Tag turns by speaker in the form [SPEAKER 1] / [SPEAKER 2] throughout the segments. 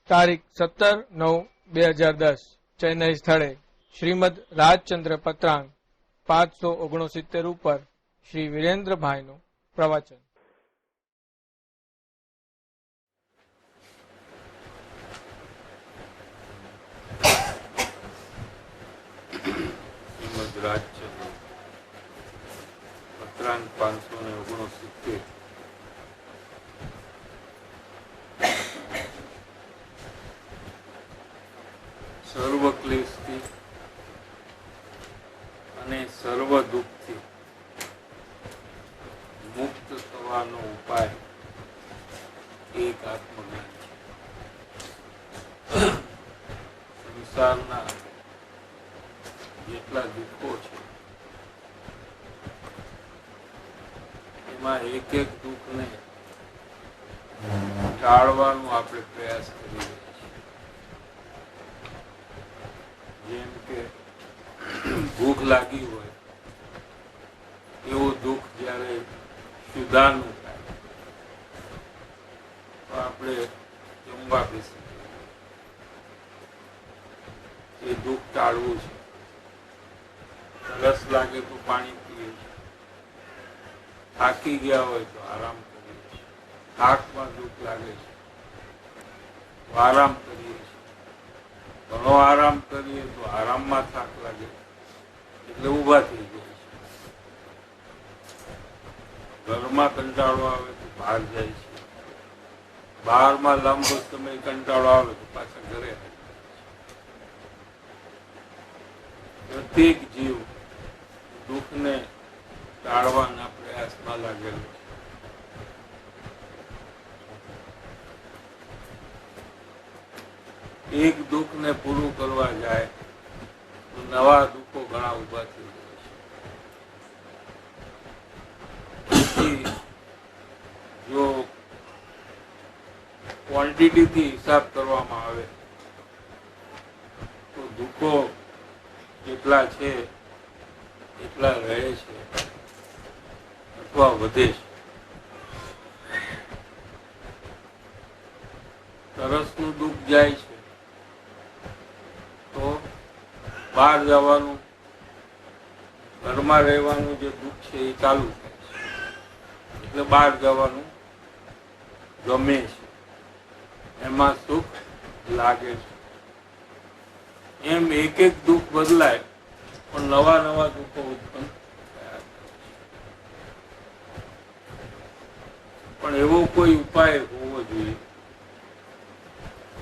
[SPEAKER 1] તારીખ 17/9/2010 ચેન્નઈ સ્થળે શ્રીમદ રાજચંદ્ર પત્રાંગ 569 ઉપર શ્રી વિરેન્દ્રભાઈનું પ્રવચન.
[SPEAKER 2] શ્રીમદ રાજચંદ્ર પત્રાંગ 569 સર્વ ક્લેશથી અને સર્વ દુઃખથી મુક્ત થવાનો ઉપાય એક આત્મજ્ઞાન છે. સંસારના જેટલા દુઃખો છે એમાં એક એક દુઃખને ટાળવાનો આપણે પ્રયાસ કરી રહ્યા છીએ. જેમ કે ભૂખ લાગી હોય એવું દુઃખ જ્યારે સુધાનું થાય તો આપણે જમવા બેસી એ દુઃખ ટાળવું છે. તરસ લાગે તો પાણી પીએ છીએ, થાકી ગયા હોય તો આરામ કરીએ છીએ, થાકમાં દુઃખ લાગે છે તો આરામ કરીએ છીએ, ઘણો આરામ કરીએ તો આરામમાં થાક લાગે એટલે ઊભા થઈ જાય છે. ઘરમાં કંટાળો આવે તો બહાર જાય છે, બહારમાં લાંબો સમય કંટાળો આવે તો પાછા ઘરે આવે. પ્રત્યેક જીવ દુઃખને ટાળવાના પ્રયાસમાં લાગેલો છે. એક દુઃખને પૂરું કરવા જાય તો નવા દુઃખો ઘણા ઉભા થઈ જાય છે. જો ક્વોન્ટિટીથી હિસાબ કરવામાં આવે તો દુઃખો જેટલા છે એટલા રહે છે અથવા વધે છે. તરસનું દુઃખ જાય છે તો બહાર જવાનું, ઘરમાં રહેવાનું જે દુઃખ છે એ ચાલુ થાય છે એટલે બહાર જવાનું ગમે છે, એમાં સુખ લાગે છે. એમ એક એક દુઃખ બદલાય પણ નવા નવા દુઃખો ઉત્પન્ન થયા. પણ એવો કોઈ ઉપાય હોવો જોઈએ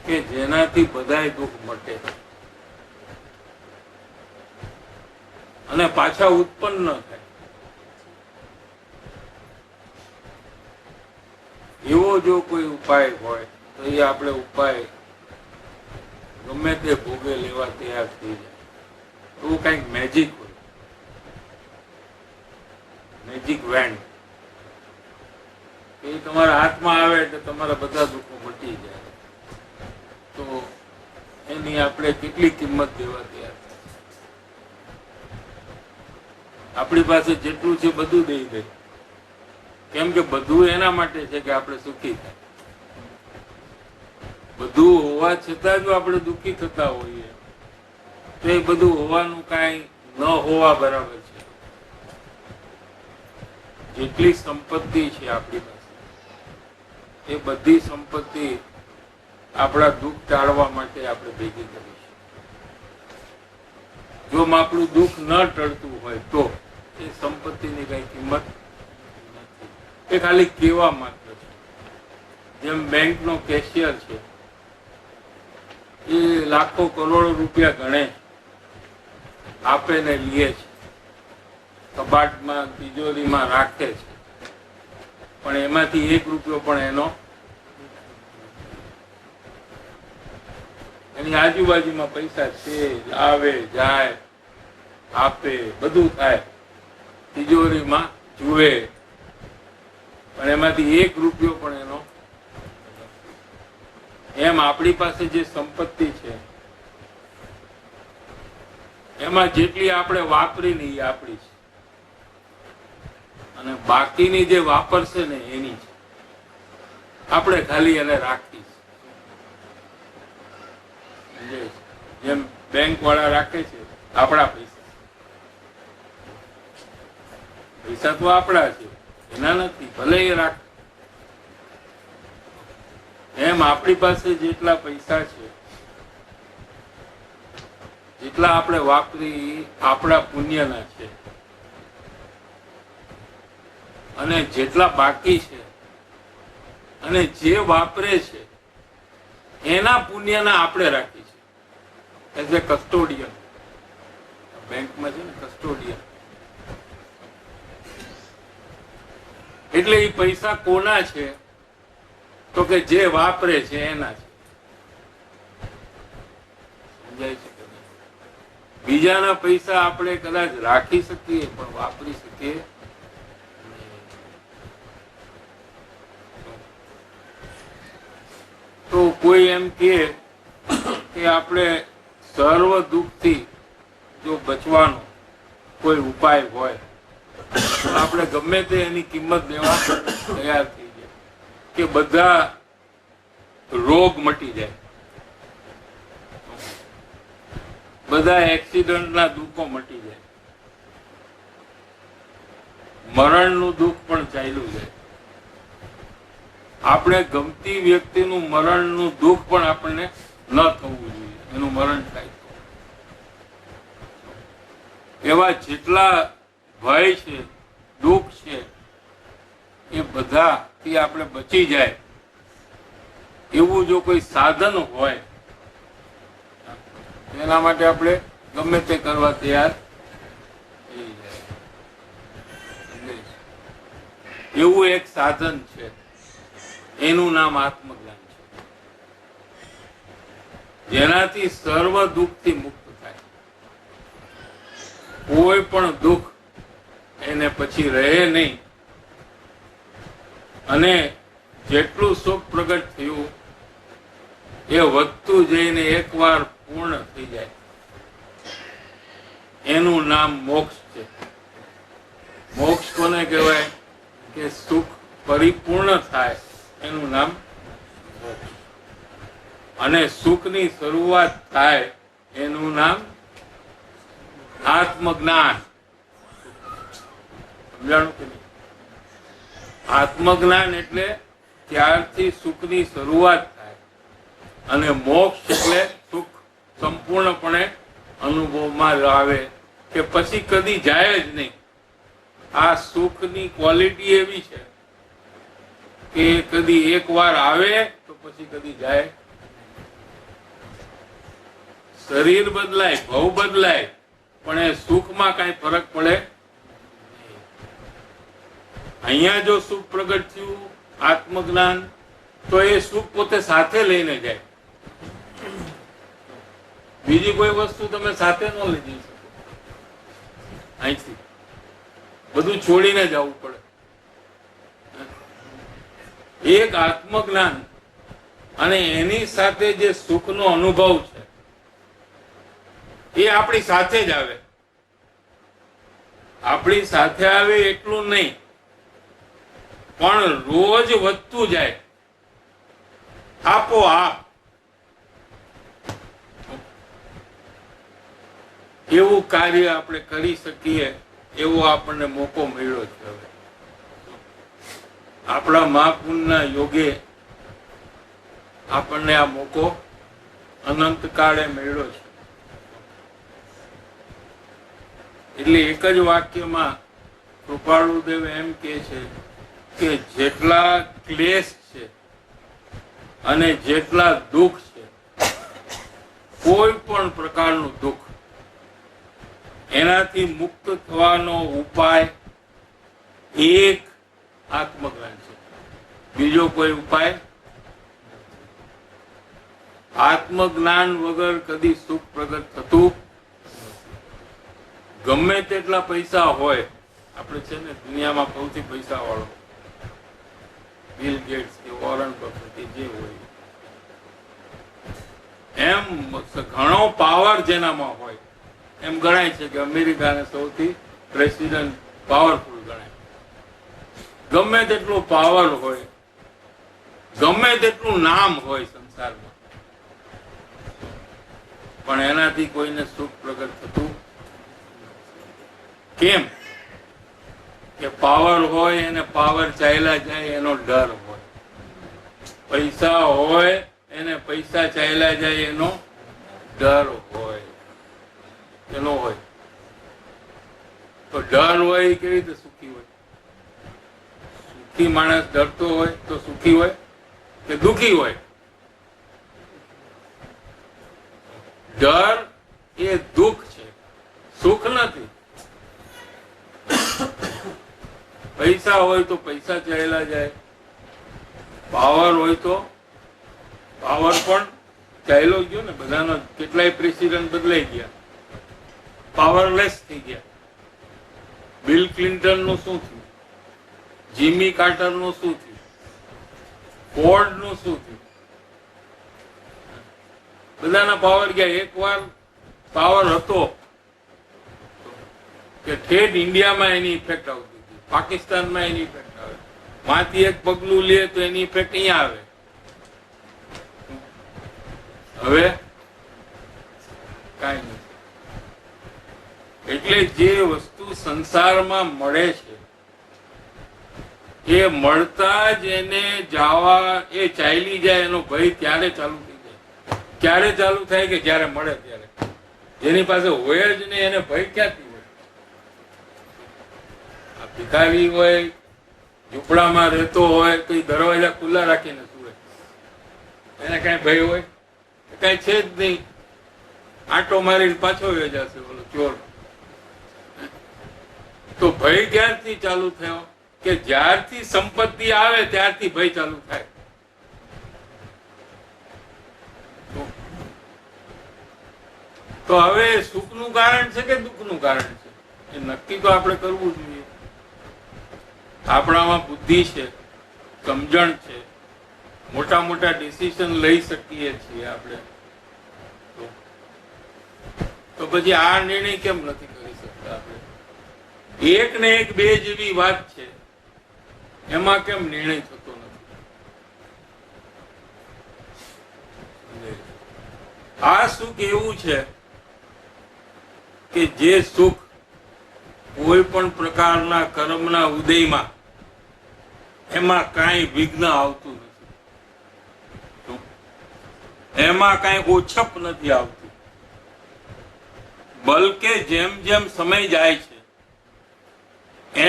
[SPEAKER 2] કે જેનાથી બધાય દુઃખ મટે અને પાછા ઉત્પન્ન ન થાય. એવો જો કોઈ ઉપાય હોય તો એ આપણે ઉપાય ગમે તે ભોગે લેવા તૈયાર થઈ જાય. એવું કંઈક મેજિક હોય, મેજિક વેન્ડ એ તમારા હાથમાં આવે એટલે તમારા બધા દુઃખો મટી જાય. તો એની આપણે કેટલી કિંમત દેવા તૈયાર? આપણી પાસે જેટલું છે બધું દઈ દે. કેમ કે બધું એના માટે છે કે આપણે સુખી થાય. બધું હોવા છતાં જો આપણે દુઃખી થતા હોઈએ તો એ બધું હોવાનું કાંઈ ન હોવા બરાબર છે. જેટલી સંપત્તિ છે આપણી પાસે એ બધી સંપત્તિ આપણા દુઃખ ટાળવા માટે આપણે ભેગી કરીશું. જો આપણું દુઃખ ન ટળતું હોય તો એ સંપત્તિની કઈ કિંમત નથી. એ ખાલી કહેવા માત્ર છે. જેમ બેંકનો કેશિયર છે એ લાખો કરોડો રૂપિયા ગણે આપે ને લે છે, કબાટમાં તિજોરીમાં રાખે છે, પણ એમાંથી 1 રૂપિયો પણ એની આજુબાજુમાં પૈસા છે, આવે જાય આપે બધું થાય, તિજોરીમાં જુએ, પણ એમાંથી 1 રૂપિયો પણ એનો. એમ આપણી પાસે જે સંપત્તિ છે એમાં જેટલી આપણે વાપરી ને એ આપણી છે, અને બાકીની જે વાપરશે ને એની છે. આપણે ખાલી એને રાખી છે. જેમ બેંક વાળા રાખે છે આપણા પૈસા. પૈસા તો આપણા છે, એના નથી, ભલે એ રાખ. એમ આપણી પાસે જેટલા પૈસા છે, જેટલા આપણે વાપરી આપણા પુણ્યના છે, અને જેટલા બાકી છે અને જે વાપરે છે એના પુણ્યના આપણે રાખી છે. એઝ એ કસ્ટોડિયન, બેંકમાં છે ને કસ્ટોડિયન. એટલે એ પૈસા કોના છે? તો કે જે વાપરે છે એના છે. સમજાય છે કે નહીં? બીજાના પૈસા આપણે કદાચ રાખી શકીએ પણ વાપરી શકીએ નહીં. તો કોઈ એમ કે આપણે સર્વ દુઃખથી જો બચવાનો કોઈ ઉપાય હોય તો આપણે ગમે તે એની કિંમત દેવા તૈયાર થઈ જાય કે બધા રોગ મટી જાય, બધા એક્સિડન્ટના દુઃખો મટી જાય, મરણનું દુઃખ પણ ચાલ્યું જાય. આપણે ગમતી વ્યક્તિનું મરણનું દુઃખ પણ આપણને ન થવું જોઈએ, એનું મરણ થાય. એવા જેટલા ભય છે, દુઃખ છે, એ બધાથી આપણે બચી જાય એવું જો કોઈ સાધન હોય એના માટે આપણે ગમે તે કરવા તૈયાર થઈ જાય. એવું એક સાધન છે, એનું નામ આત્મજ્ઞાન છે, જેનાથી સર્વ દુઃખથી મુક્ત થાય. કોઈ પણ દુઃખ એને પછી રહે નહીં, અને જેટલું સુખ પ્રગટ થયું એ વધતું જઈને એકવાર પૂર્ણ થઈ જાય. એનું નામ મોક્ષ છે. મોક્ષ કોને કહેવાય? કે સુખ પરિપૂર્ણ થાય એનું નામ મોક્ષ. અને સુખની શરૂઆત થાય એનું નામ આત્મજ્ઞાન. સમજાણું કે નહીં? આત્મજ્ઞાન એટલે ત્યારથી સુખની શરૂઆત થાય, અને મોક્ષ એટલે સુખ સંપૂર્ણપણે અનુભવમાં આવે કે પછી કદી જાય જ નહીં. આ સુખની ક્વોલિટી એવી છે કે કદી એકવાર આવે તો પછી કદી જાય. શરીર બદલાય, ભવ બદલાય, પણ એ સુખમાં કઈ ફરક પડે. અહીંયા જો સુખ પ્રગટ થયું, આત્મજ્ઞાન, તો એ સુખ પોતે સાથે લઈને જાય. બીજી કોઈ વસ્તુ તમે સાથે ન લઈ જઈ શકો. અહીંથી બધું છોડીને જવું પડે. એક આત્મજ્ઞાન અને એની સાથે જે સુખનો અનુભવ છે એ આપણી સાથે જ આવે. આપણી સાથે આવે એટલું નહીં, પણ રોજ વધતું જાય આપોઆપ. એવું કાર્ય આપણે કરી શકીએ એવો આપણને મોકો મળ્યો છે. હવે આપણા મહાપુરુષના યોગે આપણને આ મોકો અનંત કાળે મળ્યો છે. એટલે એક જ વાક્યમાં કૃપાળુદેવ એમ કે છે કે જેટલા ક્લેશ છે અને જેટલા દુઃખ છે, કોઈ પણ પ્રકારનું દુઃખ, એનાથી મુક્ત થવાનો ઉપાય એક આત્મજ્ઞાન છે. બીજો કોઈ ઉપાય. આત્મજ્ઞાન વગર કદી સુખ પ્રગટ થતું. ગમે તેટલા પૈસા હોય, આપણે છે ને દુનિયામાં સૌથી પૈસા વાળો બિલ ગેટ્સ કે વોરન બફેટ કે જે હોય, એમ ઘણો પાવર જેનામાં હોય, એમ ગણાય છે કે અમેરિકાને સૌથી પ્રેસિડેન્ટ પાવરફુલ ગણાય. ગમે તેટલો પાવર હોય, ગમે તેટલું નામ હોય સંસારમાં, પણ એનાથી કોઈને સુખ પ્રગટ થતું. કેમ? કે પાવર હોય એને પાવર ચાલ્યા જાય એનો ડર હોય. પૈસા હોય એને પૈસા ચાલ્યા જાય એનો ડર હોય. એનો હોય તો ડર હોય એ કેવી રીતે સુખી હોય? સુખી માણસ ડરતો હોય તો સુખી હોય કે દુખી હોય? ડર એ દુઃખ છે, સુખ નથી. પૈસા હોય તો પૈસા ચાલ્યા જાય, પાવર હોય તો પાવર પણ ચાલ્યો ગયો ને. બધાનો કેટલાય પ્રેસિડેન્ટ બદલાઈ ગયા, પાવરલેસ થઈ ગયા. બિલ ક્લિન્ટન નું શું થયું? જીમી કાર્ટર નું શું થયું? ફોર્ડ નું શું થયું? બધાના પાવર ગયા. એક વાર પાવર હતો કે ઠેઠ ઇન્ડિયામાં એની ઇફેક્ટ આવતી હતી, પાકિસ્તાનમાં એની ઇફેક્ટ આવે. માંથી એક પગલું લે તો એની ઇફેક્ટ અહીંયા આવે. હવે કાંઈ નથી. એટલે જે વસ્તુ સંસારમાં મળે છે એ મળતા જ એને જવા, એ ચાલી જાય એનો ભય ત્યારે ચાલુ થઈ જાય. ક્યારે ચાલુ થાય? કે જયારે મળે ત્યારે. જેની પાસે હોય જ નહીં એને ભય ક્યાંથી હોય? આ ભિખારી હોય, ઝૂંપડામાં રહેતો હોય, કઈ દરવાજા ખુલ્લા રાખીને સુવે, એને કઈ ભય હોય? કઈ છે જ નહીં. આંટો મારીને પાછો વયો જશે બોલો ચોર. તો ભય ક્યારથી ચાલુ થયો? કે જ્યારથી સંપત્તિ આવે ત્યારથી ભય ચાલુ થાય. તો હવે સુખનું કારણ છે કે દુઃખનું કારણ છે એ નક્કી તો આપણે કરવું જોઈએ. આપણામાં બુદ્ધિ છે, સમજણ છે, મોટા મોટા ડિસિઝન લઈ શકીએ છીએ આપણે. તો પછી આ નિર્ણય કેમ નથી કરી શકતા આપણે? એક ને એક બે જેવી વાત છે, એમાં કેમ નિર્ણય થતો નથી? આ સુખ એવું છે કે જે સુખ કોઈ પણ પ્રકારના કર્મના ઉદયમાં એમાં કાંઈ વિઘ્ન આવતું નથી, એમાં કાંઈ ઓછપ નથી આવતું. બલકે જેમ જેમ સમય જાય છે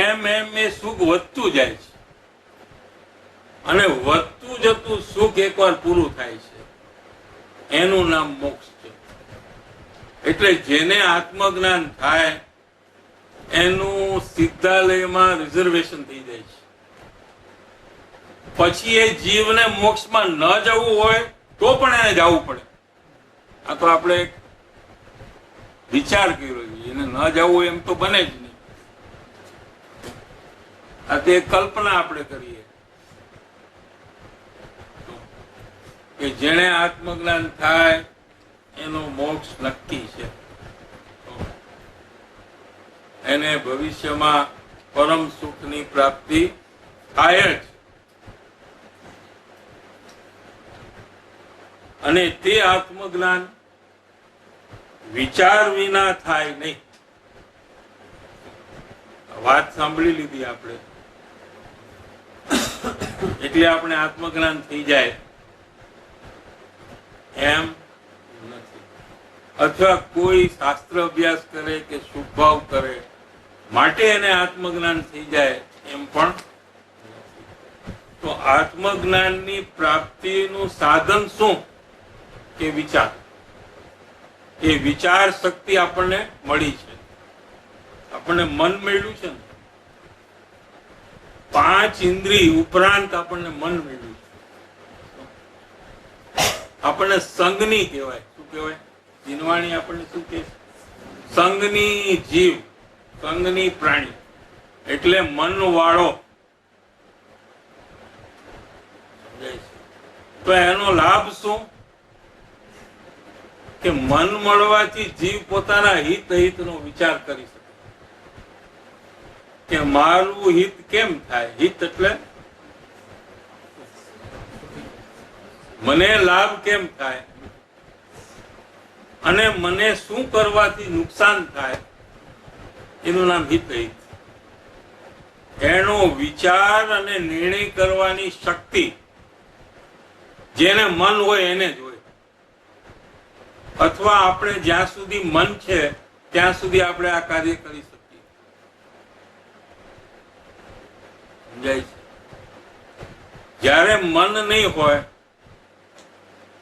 [SPEAKER 2] એમ એમ એ સુખ વધતું જાય છે. અને વધતું જતું સુખ એકવાર પૂરું થાય છે, એનું નામ મોક્ષ છે. એટલે જેને આત્મજ્ઞાન થાય એનું સિદ્ધાલયમાં રિઝર્વેશન થઈ જાય છે. પછી એ જીવને મોક્ષમાં ન જવું હોય તો પણ એને જવું પડે. આ તો આપણે વિચાર કર્યો છે, એને ન જવું એમ તો બને જ નહીં. આ તે કલ્પના આપણે કરીએ. કે જેણે આત્મજ્ઞાન થાય એનો મોક્ષ નક્કી છે. એને ભવિષ્યમાં પરમ સુખની પ્રાપ્તિ થાય જ. અને તે આત્મજ્ઞાન વિચાર વિના થાય નહીં. વાત સાંભળી લીધી આપણે, એટલે આપણે આત્મજ્ઞાન થઈ જાય એમ નથી. અથવા કોઈ શાસ્ત્ર અભ્યાસ કરે કે શુભભાવ કરે માટે એને આત્મજ્ઞાન થઈ જાય એમ પણ નથી. તો આત્મજ્ઞાનની પ્રાપ્તિનું સાધન શું? કે વિચાર. એ વિચાર શક્તિ આપણને મળી છે. આપણને મન મળ્યું છે ને, 5 ઇન્દ્રિય ઉપરાંત આપણને મન મળ્યું છે. આપણને સંગની કહેવાય. શું કહેવાય? જીનવાણી આપણને શું કહે? સંગની જીવ, સંગની પ્રાણી, એટલે મન વાળો. તો એનો લાભ શું? કે મન મળવાથી જીવ પોતાના હિત નો વિચાર કરી શકે કે મારું હિત કેમ થાય. હિત એટલે મને લાભ કેમ થાય અને મને શું કરવાથી નુકસાન થાય, એનું નામ હિત. એનો વિચાર અને નિર્ણય કરવાની શક્તિ જેને મન હોય એને જ હોય. અથવા આપણે જ્યાં સુધી મન છે ત્યાં સુધી આપણે આ કાર્ય કરી શકીએ. સમજાય છે? જ્યારે મન નહીં હોય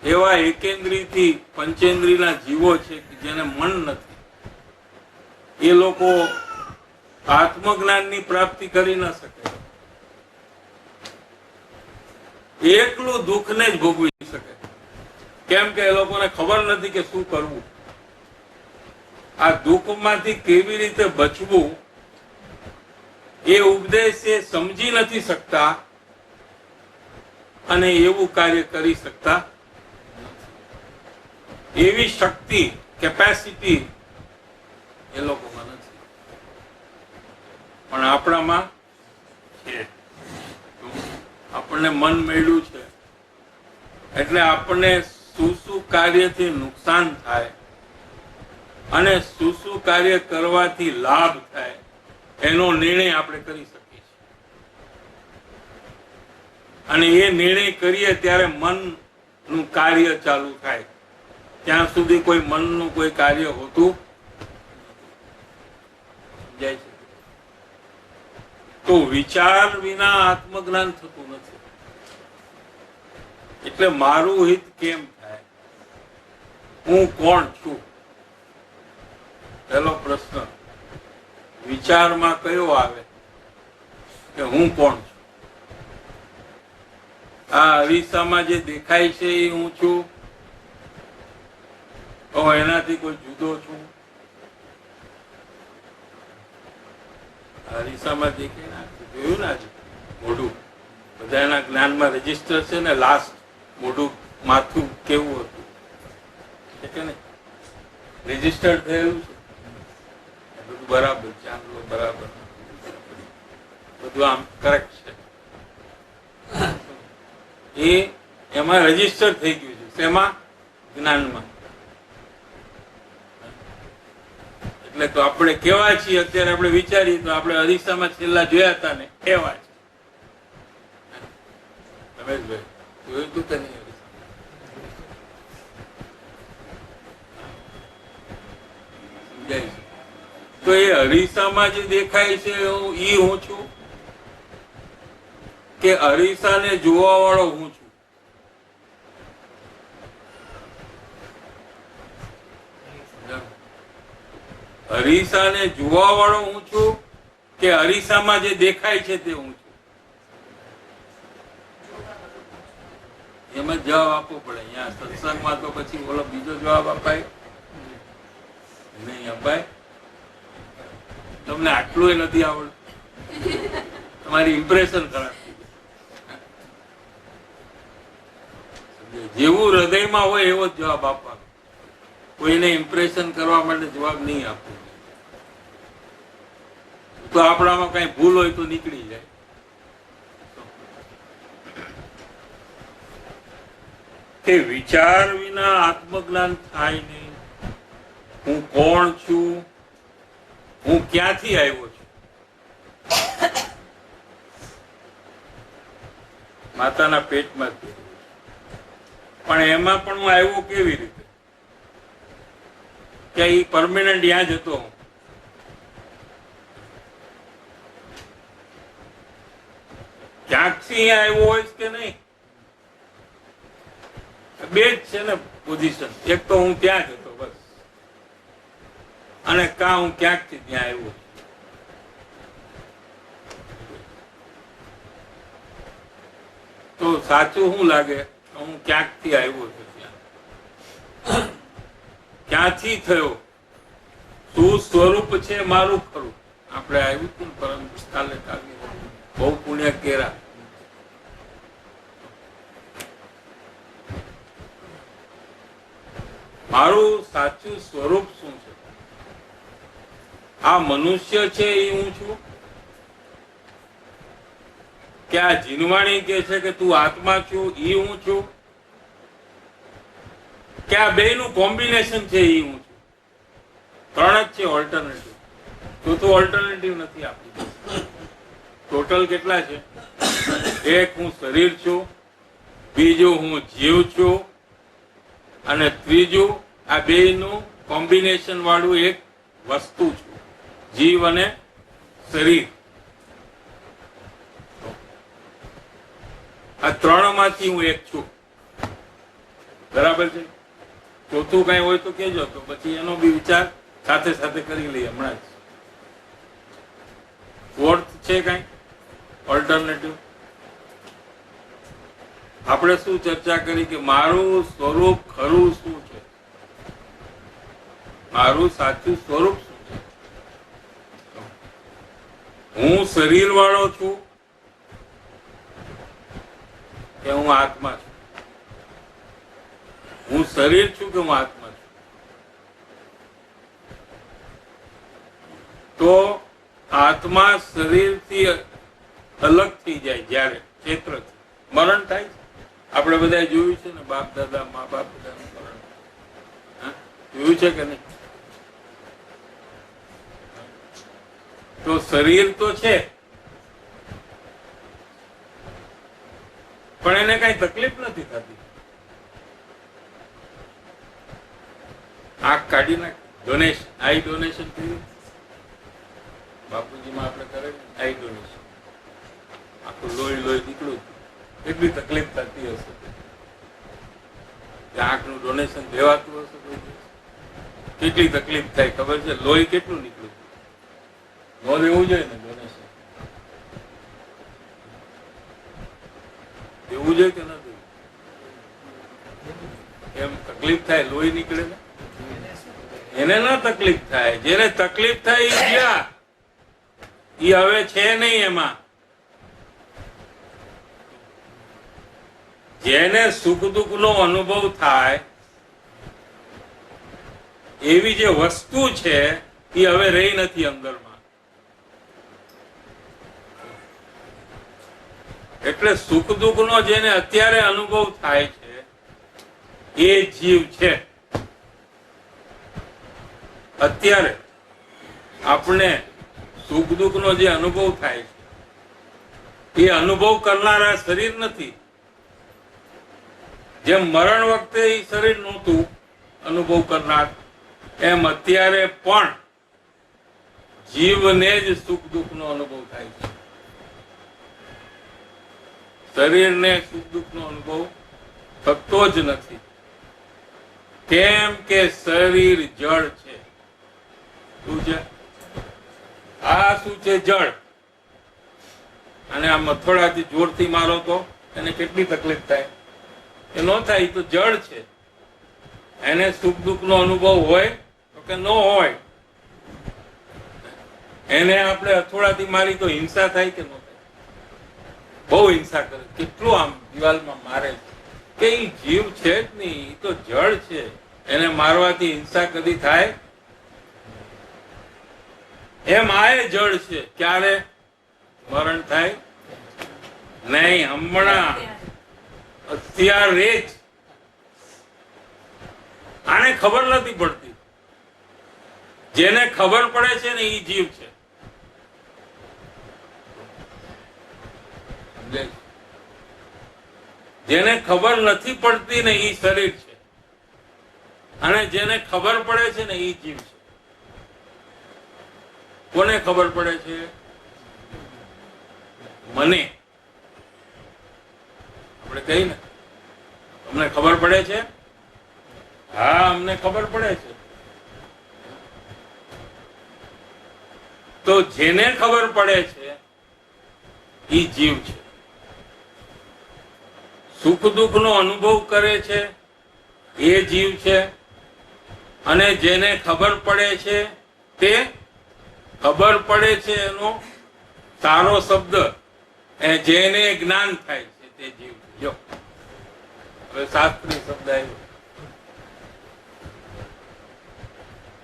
[SPEAKER 2] એવા એકેન્દ્રીયથી પંચેન્દ્રિયના જીવો છે કે જેને મન નથી, એ લોકો આત્મજ્ઞાનની પ્રાપ્તિ કરી ન શકે. એકલું દુઃખને જ ભોગવી શકે. કેમ કે એ લોકોને ખબર નથી કે શું કરવું. આ દુઃખમાંથી કેવી રીતે બચવું એ ઉપદેશ એ સમજી નથી શકતા અને એવું કાર્ય કરી શકતા. એવી શક્તિ, કેપેસિટી એ લોકોમાં નથી, પણ આપણામાં છે. આપણને મન મળ્યું છે એટલે આપણને શું શું કાર્યથી નુકસાન થાય અને શું શું કાર્ય કરવાથી લાભ થાય એનો નિર્ણય આપણે કરી શકીએ છીએ. અને એ નિર્ણય કરીએ ત્યારે મનનું કાર્ય ચાલુ થાય. ત્યાં સુધી કોઈ મનનું કોઈ કાર્ય હોતું જાય છે. તો વિચાર વિના આત્મજ્ઞાન થતું નથી. એટલે મારું હિત કેમ થાય? હું કોણ છું? પહેલો પ્રશ્ન વિચારમાં કયો આવે કે હું કોણ છું? આ અરીસામાં જે દેખાય છે એ હું છું? તો એનાથી કોઈ જુદો છું? અરીસામાં દેખાય, જોયું ને આજે મોઢું બધાના જ્ઞાનમાં રજીસ્ટર છે ને, લાસ્ટ મોઢું માથું કેવું હતું કે ને રજીસ્ટર થયેલું છે. બધું બરાબર, ચાંદલો બરાબર, બધું આમ કરેક્ટ છે. એ એમાં રજીસ્ટર થઈ ગયું છે. શેમાં? જ્ઞાનમાં. એટલે તો આપણે કેવા છીએ અત્યારે આપણે વિચારીએ તો આપણે અરીસામાં છેલ્લા જોયા હતા ને એવા છે. રમેશભાઈ જોયું તું કે નહીં? તો એ અરીસામાં જે દેખાય છે ઈ હું છું કે અરીસાને જોવા વાળો હું છું? અરીસાને જોવા વાળો હું છું કે અરીસામાં જે દેખાય છે તે હું છું? એમાં જવાબ આપવો પડે. અહીંયા સત્સંગમાં તો પછી બોલો બીજો જવાબ અપાય નહીં. અપાય? તમને આટલું નથી આવડતું, તમારી ઇમ્પ્રેશન ખરાબ. જેવું હૃદયમાં હોય એવો જ જવાબ આપવાનો. કોઈને ઇમ્પ્રેશન કરવા માટે જવાબ નહીં આપવો. તો આપણામાં કઈ ભૂલ હોય તો નીકળી જાય. કે વિચાર વિના આત્મજ્ઞાન થાય નહીં. હું કોણ છું, હું ક્યાંથી આવ્યો છું. માતાના પેટમાં જ. પણ એમાં પણ હું આવ્યો કેવી રીતે? કે એ પરમેનન્ટ ત્યાં જ હતો. ક્યાંકથી અહીંયા આવ્યો હોય કે નહીં? બે જ છે ને પોઝિશન. એક તો હું ત્યાં જ હતો બસ, અને કા હું ક્યાંકથી ત્યાં આવ્યો. તો સાચું શું લાગે? હું ક્યાંકથી આવ્યો છું. ત્યાં ક્યાંથી થયો? શું સ્વરૂપ છે મારું ખરું? આપણે આવ્યું હતું પરમ કાલે બહુ પુણ્ય કેરા. મારું સાચું સ્વરૂપ શું છે? આ મનુષ્ય છે એ હું છું કે આ જીનવાણી કે છે કે તું આત્મા છું એ હું છું કે આ બે નું કોમ્બિનેશન છે એ હું છું? ત્રણ જ છે ઓલ્ટરનેટિવ. તો ઓલ્ટરનેટિવ નથી આપણી પાસે. ટોટલ કેટલા છે? એક હું શરીર છું, બીજું હું જીવ છું, અને ત્રીજું આ બે નું કોમ્બિનેશન વાળું એક વસ્તુ છું, જીવ અને શરીર. આ ત્રણ માંથી હું એક છું. બરાબર છે? ચોથું કઈ હોય તો કેજો, તો પછી એનો બી વિચાર સાથે સાથે કરી લઈએ હમણાં જ. ફોર્થ છે કઈ ઓલ્ટરનેટિવ? આપણે શું ચર્ચા કરી કે મારું સ્વરૂપ ખરું શું છે? મારું સાચું સ્વરૂપ શું છે? હું શરીર વાળો છું કે હું આત્મા છું? હું શરીર છું કે હું આત્મા છું? તો આત્મા શરીરથી અલગ થઈ જાય જ્યારે ક્ષેત્રથી મરણ થાય છે. આપણે બધા જોયું છે ને, બાપ દાદા મા બાપ બધાનું મરણ જોયું છે કે નહીં? તો શરીર તો છે, પણ એને કઈ તકલીફ નથી થતી. આંખ કાઢી નાખ. ડોનેશન, આઈ ડોનેશન કર્યું બાપુજીમાં આપણે કરે આઈ ડોનેશન. આખું લોહી નીકળ્યું. કેટલી તકલીફ થતી હશે. આંખનું ડોનેશન દેવાતું હશે કોઈ દિવસ? કેટલી તકલીફ થાય ખબર છે? લોહી કેટલું નીકળ્યું. ન દેવું જોઈએ ને ડોનેશન? દેવું જોઈએ કે ન દેવું? એમ તકલીફ થાય, લોહી નીકળે ને એને ના તકલીફ થાય. જેને તકલીફ થાય એ ગયા, એ હવે છે નહીં એમાં. જેને સુખ દુઃખ નો અનુભવ થાય એવી જે વસ્તુ છે એ હવે રહી નથી અંદરમાં. એટલે સુખ દુઃખ નો જેને અત્યારે અનુભવ થાય છે એ જીવ છે. અત્યારે આપણે સુખ દુઃખ નો જે અનુભવ થાય છે એ અનુભવ કરનારા શરીર નથી. જેમ મરણ વખતે એ શરીર નહોતું અનુભવ કરનાર, એમ અત્યારે પણ જીવને જ સુખ દુઃખ નો અનુભવ થાય છે. શરીરને સુખ દુઃખ નો અનુભવ થતો જ નથી. કેમ કે શરીર જળ છે. શું છે? આ શું છે? જળ. અને આ મથોડાથી જોરથી મારો તો એને કેટલી તકલીફ થાય? એ ન થાય. તો જળ છે. એને સુખ દુઃખ નો અનુભવ હોય તો કે ન હોય? એને આપણે હથોડાથી મારી તો હિંસા થાય કે ન થાય? બહુ હિંસા કરે. કેટલું આમ દિવાલમાં મારે છે. કે એ જીવ છે જ નહીં, એ તો જળ છે. એને મારવાથી હિંસા કદી થાય? એમ આ જળ છે. ક્યારે મરણ થાય? નહીં, હમણાં, અત્યારે જ. આને ખબર નથી પડતી. જેને ખબર પડે છે ને એ જીવ છે. જેને ખબર નથી પડતી ને એ શરીર છે, અને જેને ખબર પડે છે ને એ જીવ છે. કોને ખબર પડે છે? મને. આપણે કહીએ ને, તમને ખબર પડે છે? હા, અમને ખબર પડે છે. તો જેને ખબર પડે છે એ જીવ છે. સુખ દુઃખ નો અનુભવ કરે છે એ જીવ છે. અને જેને ખબર પડે છે તે, ખબર પડે છે એનો સારો શબ્દ, જેને જ્ઞાન થાય છે તે જીવ છે. જો હવે શાસ્ત્રી શબ્દ આવ્યો.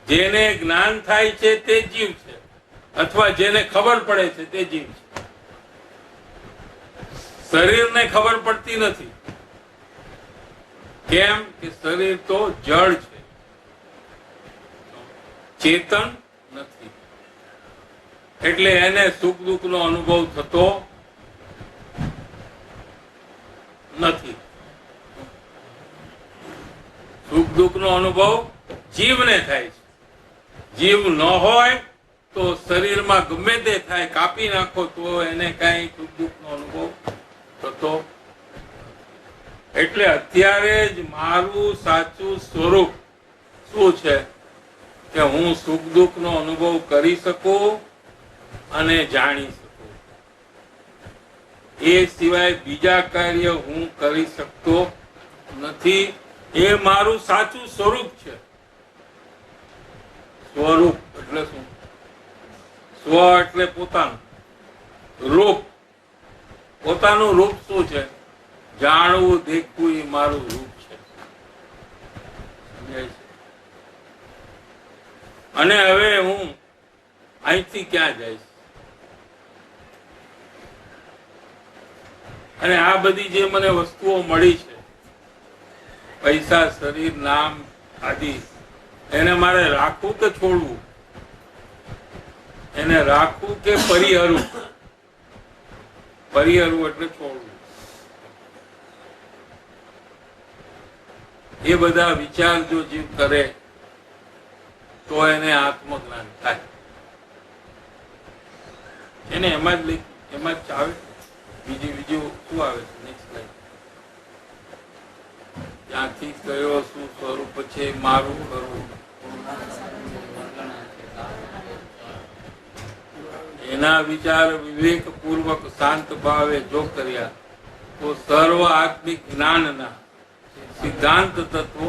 [SPEAKER 2] જેને જ્ઞાન થાય છે તે જીવ છે, અથવા જેને ખબર પડે છે તે જીવ છે. શરીરને ખબર પડતી નથી. કેમ કે શરીર તો જળ છે, ચેતન નથી. એટલે એને સુખ દુઃખ નો અનુભવ થતો નથી. સુખ દુઃખ નો અનુભવ જીવને થાય છે. જીવ ન હોય તો શરીરમાં ગમે તે થાય, કાપી નાખો તો એને કઈ સુખ દુઃખ નો અનુભવ થતો. એટલે અત્યારે જ મારું સાચું સ્વરૂપ શું છે કે હું સુખ દુઃખ નો અનુભવ કરી શકું અને જાણી શકું. એ સિવાય બીજા કાર્ય હું કરી શકતો નથી. એ મારું સાચું સ્વરૂપ છે. સ્વરૂપ એટલે શું? સ્વ એટલે પોતાનું રૂપ. પોતાનું રૂપ શું છે? જાણવું, દેખવું એ મારું રૂપ છે. સમજાય છે? અને હવે હું અહીંથી ક્યાં જઈશ? અને આ બધી જે મને વસ્તુઓ મળી છે, પૈસા, શરીર, નામ આદિ, એને મારે રાખવું કે છોડવું? એને રાખવું કે પરિહરવું? પરિહરવું એટલે છોડવું. એ બધા વિચાર જો જીવ કરે તો એને આત્મજ્ઞાન થાય. એને એમાં જ આવે. બીજું શું આવે છે? Next line. ત્યાંથી કયો શું સ્વરૂપ છે મારું કરવું, એના વિચાર વિવેક પૂર્વક શાંત ભાવે જો કર્યા તો સર્વ આત્મિક જ્ઞાનના સિદ્ધાંત તત્વો,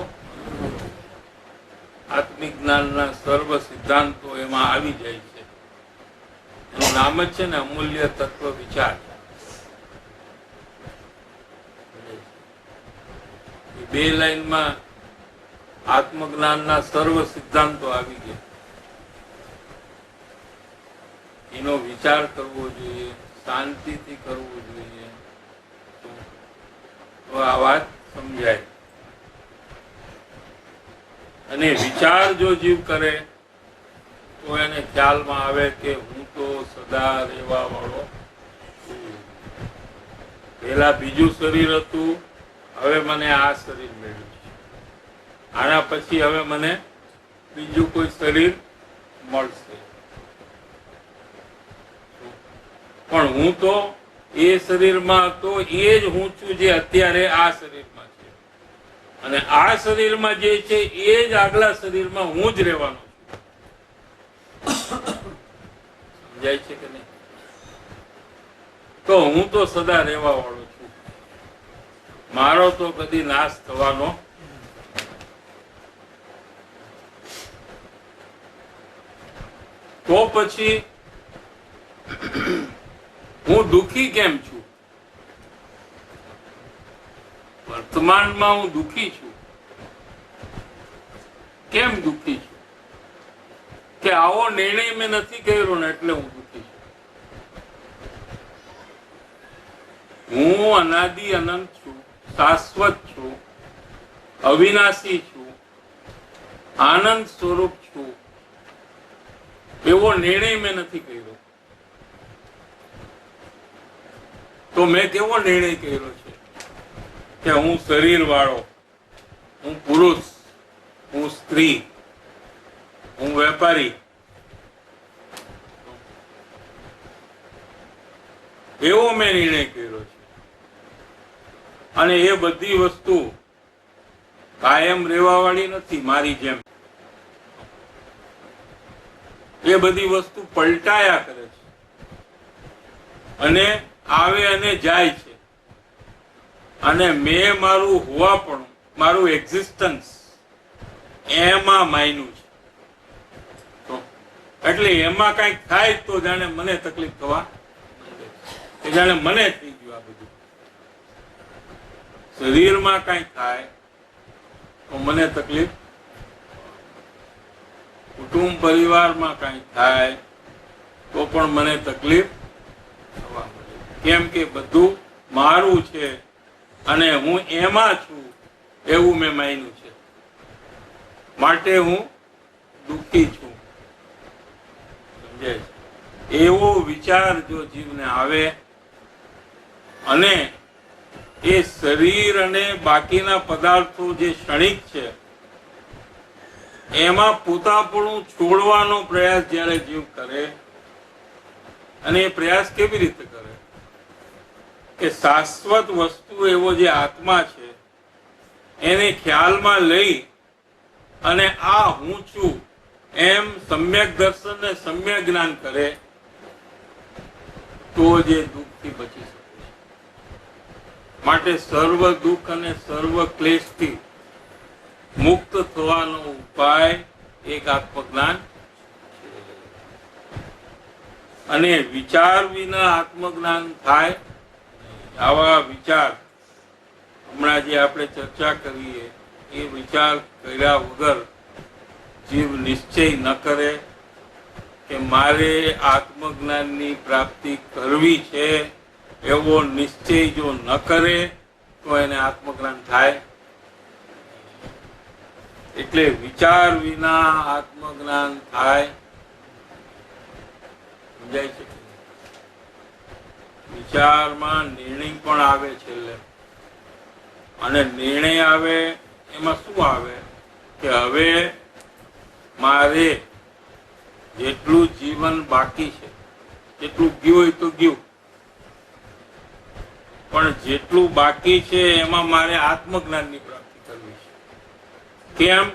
[SPEAKER 2] આત્મિક જ્ઞાનના સર્વ સિદ્ધાંતો એમાં આવી જાય છે. એનું નામ જ છે ને અમૂલ્ય તત્વ વિચાર. બે લાઈનમાં આત્મજ્ઞાનના સર્વ સિદ્ધાંતો આવી ગયા. એનો વિચાર કરવો જોઈએ, શાંતિથી કરવો જોઈએ, તો આ વાત સમજાય. અને વિચાર જો જીવ કરે તો એને ખ્યાલમાં આવે કે હું તો સદા રહેવા વાળો છું. પેલા બીજું શરીર હતું, હવે મને આ શરીર મળ્યું છે. આના પછી હવે મને બીજું કોઈ શરીર મળશે. પણ હું તો એ શરીરમાં હતો એ જ હું છું જે અત્યારે આ શરીરમાં છે. અને આ શરીરમાં જે છે એ જ આગલા શરીરમાં હું જ રહેવાનો છું. સમજાય છે કે નહીં? તો હું તો સદા રહેવા વાળો છું. મારો તો કદી નાશ થવાનો. તો પછી હું દુઃખી કેમ છું? વર્તમાન વર્તમાનમાં હું દુઃખી છું. કેમ દુઃખી છું? કે આવો નિર્ણય મેં નથી કર્યો ને એટલે હું દુઃખી છું. હું અનાદિ અનંત છું, શાશ્વત છું, અવિનાશી છું, આનંદ સ્વરૂપ છું. એવો નિર્ણય મેં નથી કર્યો. તો મેં કેવો નિર્ણય કર્યો છે કે હું શરીર વાળો, હું પુરુષ, હું સ્ત્રી, હું વેપારી, એવો મેં નિર્ણય કર્યો છે. અને એ બધી વસ્તુ કાયમ રહેવા વાળી નથી. મારી જેમ એ બધી વસ્તુ પલટાયા કરે છે અને આવે અને જાય છે. અને મેં મારું હોવાપણું, મારું એક્ઝિસ્ટન્સ એમાં માયનું છે. તો એટલે એમાં કંઈક થાય તો જાણે મને તકલીફ થવા, કે જાણે મને થઈ ગયું આ બધું. શરીરમાં કંઈક થાય તો મને તકલીફ, કુટુંબ પરિવારમાં કંઈક થાય તો પણ મને તકલીફ થવા મળે. કેમ કે બધું મારું છે અને હું એમાં છું એવું મેં માન્યું છે. માટે હું દુઃખી છું. સમજાય છે? એવો વિચાર જો જીવને આવે અને એ શરીર અને બાકીના પદાર્થો જે ક્ષણિક છે એમાં પોતાપણું છોડવાનો પ્રયાસ જ્યારે જીવ કરે, અને એ પ્રયાસ કેવી રીતે કરે કે શાશ્વત વસ્તુ એવો જે આત્મા છે એને ખ્યાલમાં લઈ અને આ હું છું એમ સમ્યક દર્શન ને સમ્યક જ્ઞાન કરે તો જે દુઃખથી બચી શકે. માટે સર્વ દુઃખ અને સર્વ ક્લેશથી મુક્ત થવાનો ઉપાય એક આત્મજ્ઞાન. અને વિચાર વિના આત્મજ્ઞાન થાય. આવા વિચાર હમણાં જે આપણે ચર્ચા કરીએ એ વિચાર કર્યા વગર જીવ નિશ્ચય ન કરે કે મારે આત્મજ્ઞાનની પ્રાપ્તિ કરવી છે, એવો નિશ્ચય જો ન કરે તો એને આત્મજ્ઞાન થાય. એટલે વિચાર વિના આત્મજ્ઞાન થાય. સમજાય છે? વિચારમાં નિર્ણય પણ આવે છેલ્લે. અને નિર્ણય આવે એમાં શું આવે કે હવે મારે જેટલું જીવન બાકી છે, જેટલું ગયું હોય તો ગયું, પણ જેટલું બાકી છે એમાં મારે આત્મજ્ઞાનની પ્રાપ્તિ કરવી છે. કેમ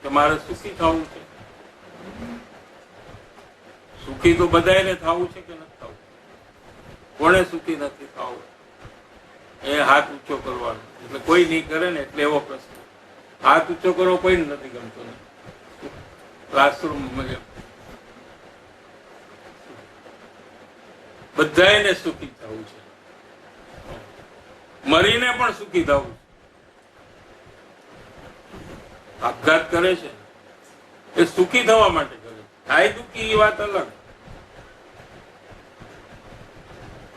[SPEAKER 2] કે મારે સુખી થવું છે. સુખી તો બધાને થવું છે કે નથી થવું? કોને સુખી નથી થવું? એ હાથ ઊંચો કરવાનો. એટલે કોઈ નહીં કરે ને એટલે એવો પ્રશ્ન. હાથ ઊંચો કરવો કોઈ નથી ગમતો ને. ક્લાસરૂમ બધાને સુખી થવું છે. મરીને પણ સુખી થવું. આપઘાત કરે છે એ સુખી થવા માટે કરે. થાય દુઃખી એ વાત અલગ.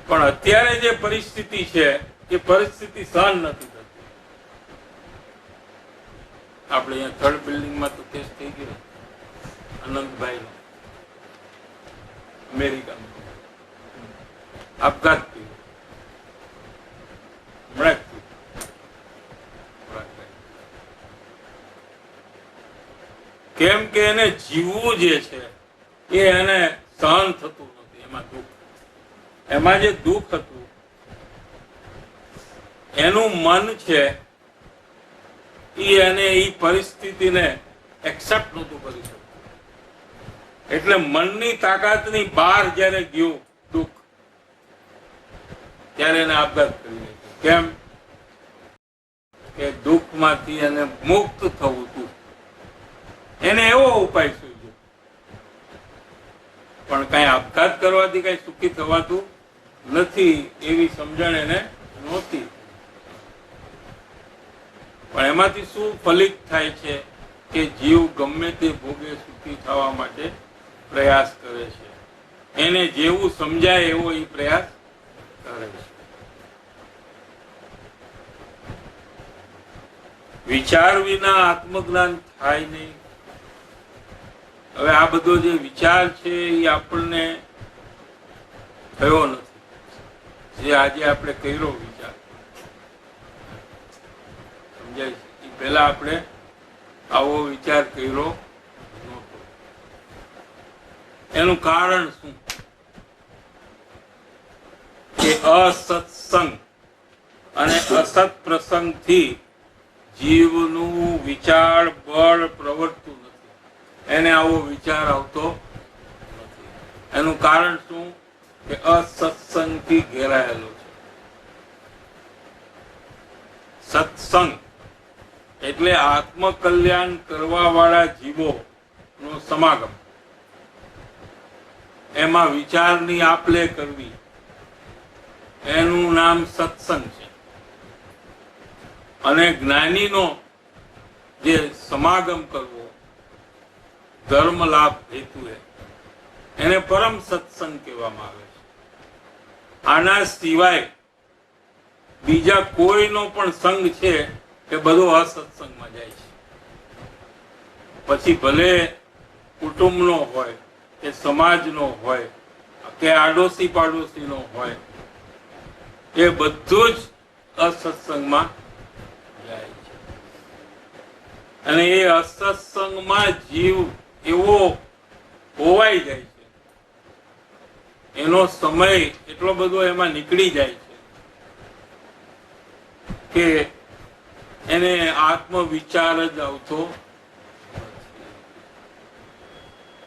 [SPEAKER 2] પણ અત્યારે જે પરિસ્થિતિ છે એ પરિસ્થિતિ સહન નથી થતી. આપણે અહીંયા થર્ડ બિલ્ડિંગમાં તો કેસ થઈ ગયો અનંતભાઈ નો, અમેરિકામાં આપઘાત થયો. કેમ કે એને જીવવું જે છે એ એને સહન થતું નથી. એમાં દુઃખ, એમાં જે દુઃખ હતું એનું મન છે એ એને એ પરિસ્થિતિને એક્સેપ્ટ નહોતું કરી શકતું. એટલે મનની તાકાતની બહાર જયારે ગયું દુઃખ, ત્યારે એને આપઘાત કરી લીધો. કેમ કે દુઃખમાંથી એને મુક્ત થવું હતું. એને એવો ઉપાય શોધ્યો. પણ કઈ આપઘાત કરવાથી કઈ સુખી થવાતું નથી એવી સમજણ એને નહોતી. પણ એમાંથી શું ફલિત થાય છે કે જીવ ગમે તે ભોગે સુખી થવા માટે પ્રયાસ કરે છે. એને જેવું સમજાય એવો એ પ્રયાસ કરે છે. વિચાર વિના આત્મજ્ઞાન થાય નહીં. હવે આ બધો જે વિચાર છે એ આપણને થયો નથી. જે આજે આપણે કર્યો વિચાર સમજાય છે. એ પહેલા આપણે આવો વિચાર કર્યો નહોતો. એનું કારણ શું? કે અસત્સંગ અને અસત પ્રસંગથી જીવનું વિચાર બળ પ્રવર્તતું નથી. એને આવો વિચાર આવતો નથી. એનું કારણ શું? કે અસત્સંગથી ઘેરાયેલો છે. સત્સંગ એટલે આત્મકલ્યાણ કરવા વાળા જીવો નો સમાગમ. એમાં વિચારની આપ-લે કરવી, એનું નામ સત્સંગ છે. અને જ્ઞાનીનો જે સમાગમ કરવો ધર્મ લાભ હેતુએ, એને પરમ સત્સંગ કહેવામાં આવે છે. આના સિવાય બીજા કોઈનો પણ સંગ છે એ બધો અસત્સંગમાં જાય છે. પછી ભલે કુટુંબનો હોય કે સમાજનો હોય કે આડોશી પાડોશીનો હોય, એ બધું જ અસત્સંગમાં જાય છે. અને એ અસત્સંગમાં જીવ એવો હોવાઈ જાય છે, એનો સમય એટલો બધો એમાં નીકળી જાય છે કે એને આત્મવિચાર જ આવતો નથી.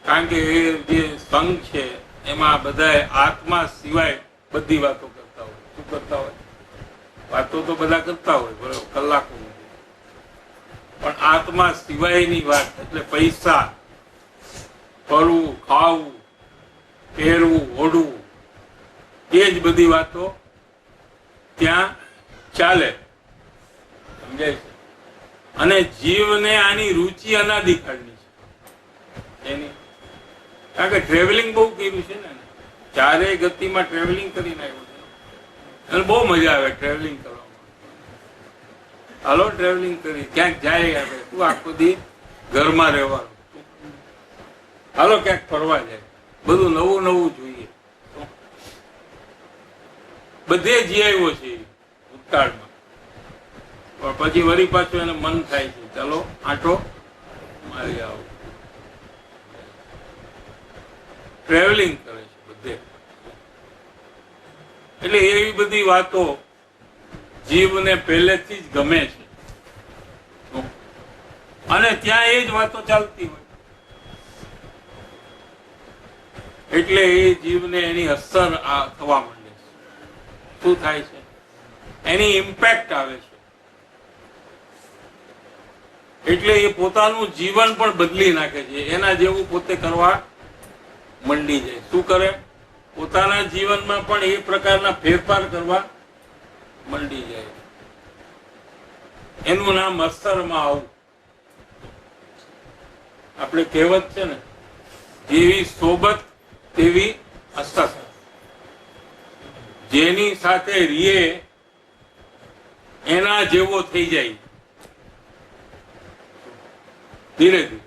[SPEAKER 2] કારણ કે એ જે સંઘ છે એમાં બધા આત્મા સિવાય બધી વાતો કરતા હોય. શું કરતા હોય? વાતો તો બધા કરતા હોય બરોબર, કલાકો. પણ આત્મા સિવાયની વાત એટલે પૈસા, ફરવું, ખાવું, પહેરવું, ઓઢવું, એ જ બધી વાતો ત્યાં ચાલે. સમજાય છે? અને જીવને આની રુચિ અનાદિકાળની છે એની. કારણ કે ટ્રેવલિંગ બહુ કર્યું છે ને, ચારેય ગતિમાં ટ્રેવલિંગ કરીને આવ્યું છે. અને બહુ મજા આવે ટ્રેવલિંગ કરવામાં. હાલો ટ્રેવલિંગ કરી, ક્યાંક જાય આપણે, તું આખો દી ઘરમાં રહેવાનું, હાલો ક્યાંક ફરવા જાય, બધું નવું નવું જોઈએ. બધે જઈ આવ્યો છે ભૂતકાળમાં, પણ પછી વળી પાછું એને મન થાય છે ચાલો આંટો મારી આવો. ટ્રેવલિંગ કરે છે બધે. એટલે એવી બધી વાતો જીવને પહેલેથી જ ગમે છે, અને ત્યાં એ જ વાતો ચાલતી હોય. એટલે એ જીવને એની અસર થવા માંડે છે. શું થાય છે? એની ઇમ્પેક્ટ આવે છે. એટલે એ પોતાનું જીવન પણ બદલી નાખે છે. એના જેવું પોતે કરવા મંડી જાય. શું કરે? પોતાના જીવનમાં પણ એ પ્રકારના ફેરફાર કરવા મંડી જાય. એનું નામ અસરમાં આવું. આપણે કહેવત છે ને, જેવી સોબત તેવી અસર. જેની સાથે રીએ એના જેવો થઈ જાય ધીરે ધીરે.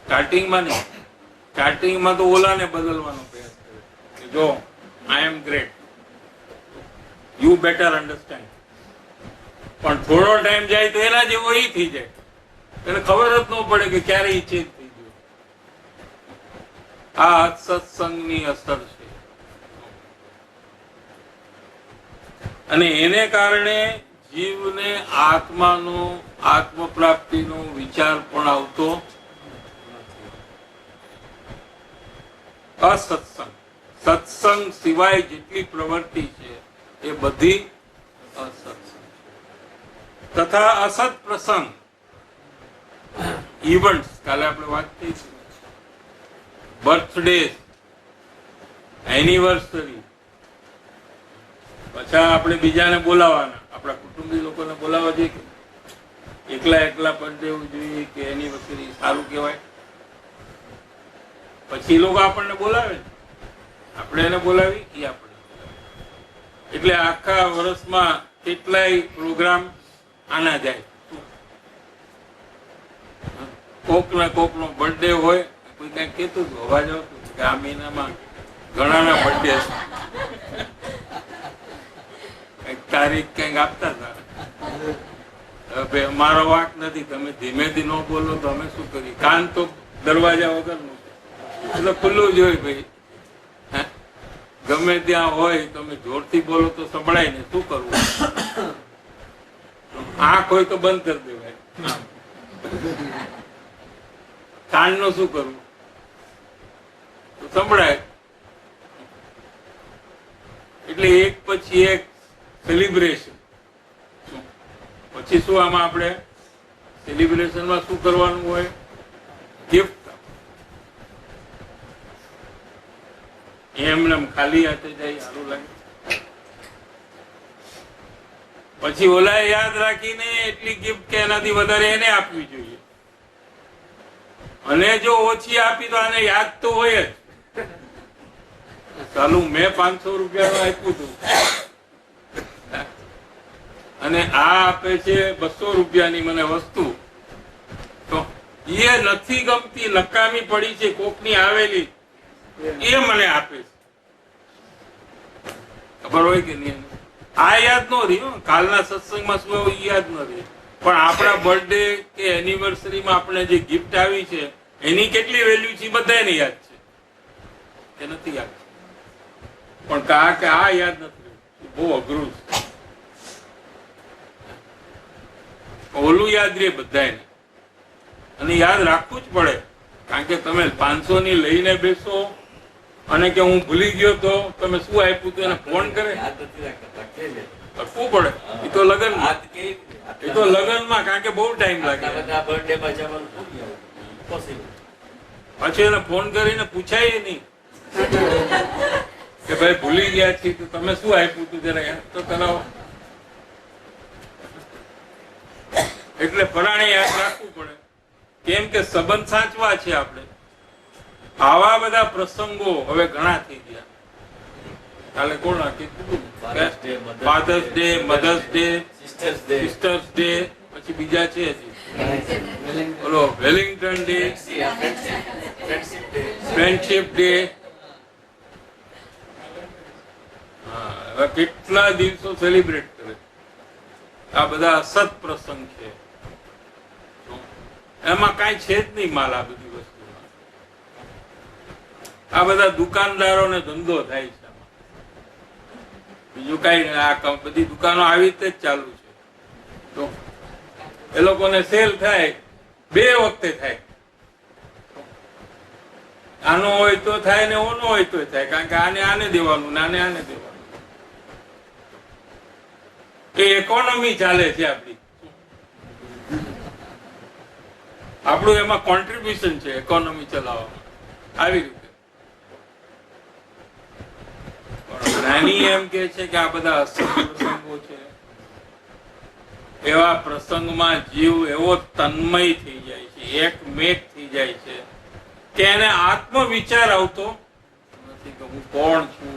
[SPEAKER 2] સ્ટાર્ટિંગમાં નહીં. સ્ટાર્ટિંગમાં તો ઓલાને બદલવાનો પ્રયાસ કરે કે જો આઈ એમ ગ્રેટ, યુ બેટર અન્ડરસ્ટેન્ડ. પણ થોડો ટાઈમ જાય તો એના જેવો એ થઈ જાય. એને ખબર જ ન પડે કે ક્યારે એ ચેન્જ થઈ ગયો. આ સત્સંગની અસર છે. અને એને કારણે જીવને આત્માનો, આત્મ પ્રાપ્તિનો વિચાર પણ આવતો નથી. અસત્સંગ, સત્સંગ સિવાય જેટલી પ્રવૃત્તિ છે એ બધી અસત્સંગ. તથા અસત પ્રસંગ, ઇવેન્ટ્સ, કાલે આપણે વાત થઈ છે, બર્થડે, એનિવર્સરી, પછી આપણે બીજાને બોલાવાના, આપણા કુટુંબી લોકોને બોલાવવા જોઈએ કે એકલા એકલા બર્થડે જોઈએ કે એનિવર્સરી સારું કહેવાય? પછી લોકો આપણને બોલાવે, આપણે એને બોલાવી, એ આપણે એટલે આખા વર્ષમાં કેટલાય પ્રોગ્રામ આના જાય. કોક ના કોક નો બર્થડે હોય, કોઈ કઈ કેતું હતું, અવાજ આવતું કે આ મહિનામાં ઘણાના બર્થડે છે, તારીખ કઈક આપતા હતા. હવે મારો વાક નથી, તમે ધીમેથી ન બોલો તો અમે શું કરીએ? કાન તો દરવાજા વગરનું એટલે ખુલ્લું જ હોય ભાઈ. ગમે ત્યાં હોય તમે જોરથી બોલો તો સંભળાય ને, શું કરવું? આંખ હોય તો બંધ કરી દેવાય. કાન નું શું કરવું? તો સંભળાય. એટલે એક પછી એક સેલિબ્રેશન. પછી શું આમાં આપણે સેલિબ્રેશનમાં શું કરવાનું હોય? ગિફ્ટ. એમને ખાલી હાથે જાય સારું લાગે? પછી ઓલા યાદ રાખીને એટલી ગિફ્ટ કે એનાથી વધારે એને આપવી જોઈએ. અને જો ઓછી આપી તો આને યાદ તો હોય જ. ચાલુ મેં 500 રૂપિયાનું આપ્યું હતું અને આ આપે છે 200 રૂપિયાની મને વસ્તુ, તો એ નથી ગમતી, નકામી પડી છે, કોકની આવેલી, એ મને આપે છે. ખબર હોય કે નહીં? આ યાદ ન રહી. કાલના સત્સંગમાં શું એવું યાદ ન રહી, પણ આપણા બર્થડે કે એનિવર્સરીમાં આપણે જે ગિફ્ટ આવી છે એની કેટલી વેલ્યુ છે બધાને યાદ છે કે નથી યાદ? પણ કે આ યાદ નથી, બહુ અઘરું છે. ઓલું યાદ રહે બધાને, અને યાદ રાખવું જ પડે. કારણ કે તમે 500 ની લઈને બેસો અને કે હું ભૂલી ગયો તો તમે શું આપ્યું તો એને ફોન કરે, લખવું પડે. એ તો લગનમાં, કારણ કે બહુ ટાઈમ લાગે. પછી એને ફોન કરીને પૂછાય નહીં કે ભાઈ ભૂલી ગયા છીએ તો તમે શું આપ્યું તું, જરા યાદ તો કરાવો. એટલે પરાણે યાદ રાખવું પડે. કેમ કે સંબંધ સાચવા છે આપણે. આવા બધા પ્રસંગો હવે ઘણા થઈ ગયા. કાલે કોણ કીધું? Father's day, mother's day, sister's day, પછી બીજા છે ઓલો વેલિંગ્ટન ડે, ફ્રેન્ડશિપ ડે. હવે કેટલા દિવસો સેલિબ્રેટ કરે. આ બધા અસત પ્રસંગ છે, એમાં કઈ છે જ નહીં માલ. આ બધી વસ્તુમાં આ બધા દુકાનદારોને ધંધો થાય છે, બીજું કઈ નહીં. આ બધી દુકાનો આવી રીતે જ ચાલુ છે. તો એ લોકોને સેલ થાય, 2 વખતે થાય. આનો હોય તો થાય ને ઓનો હોય તો થાય, કારણ કે આને દેવાનું ને આને દેવાનું. એ ઇકોનોમી ચાલે છે આપણી. આપણું એમાં કોન્ટ્રીબ્યુશન છે ઇકોનોમી ચલાવવામાં. આવી રીતે નાની એમ કે છે કે આ બધા અસલ પ્રસંગો છે. એવા પ્રસંગમાં જીવ એવો તન્મય થઈ જાય છે, એકમેક થઈ જાય છે કે એને આત્મવિચાર આવતો નથી કે હું કોણ છું,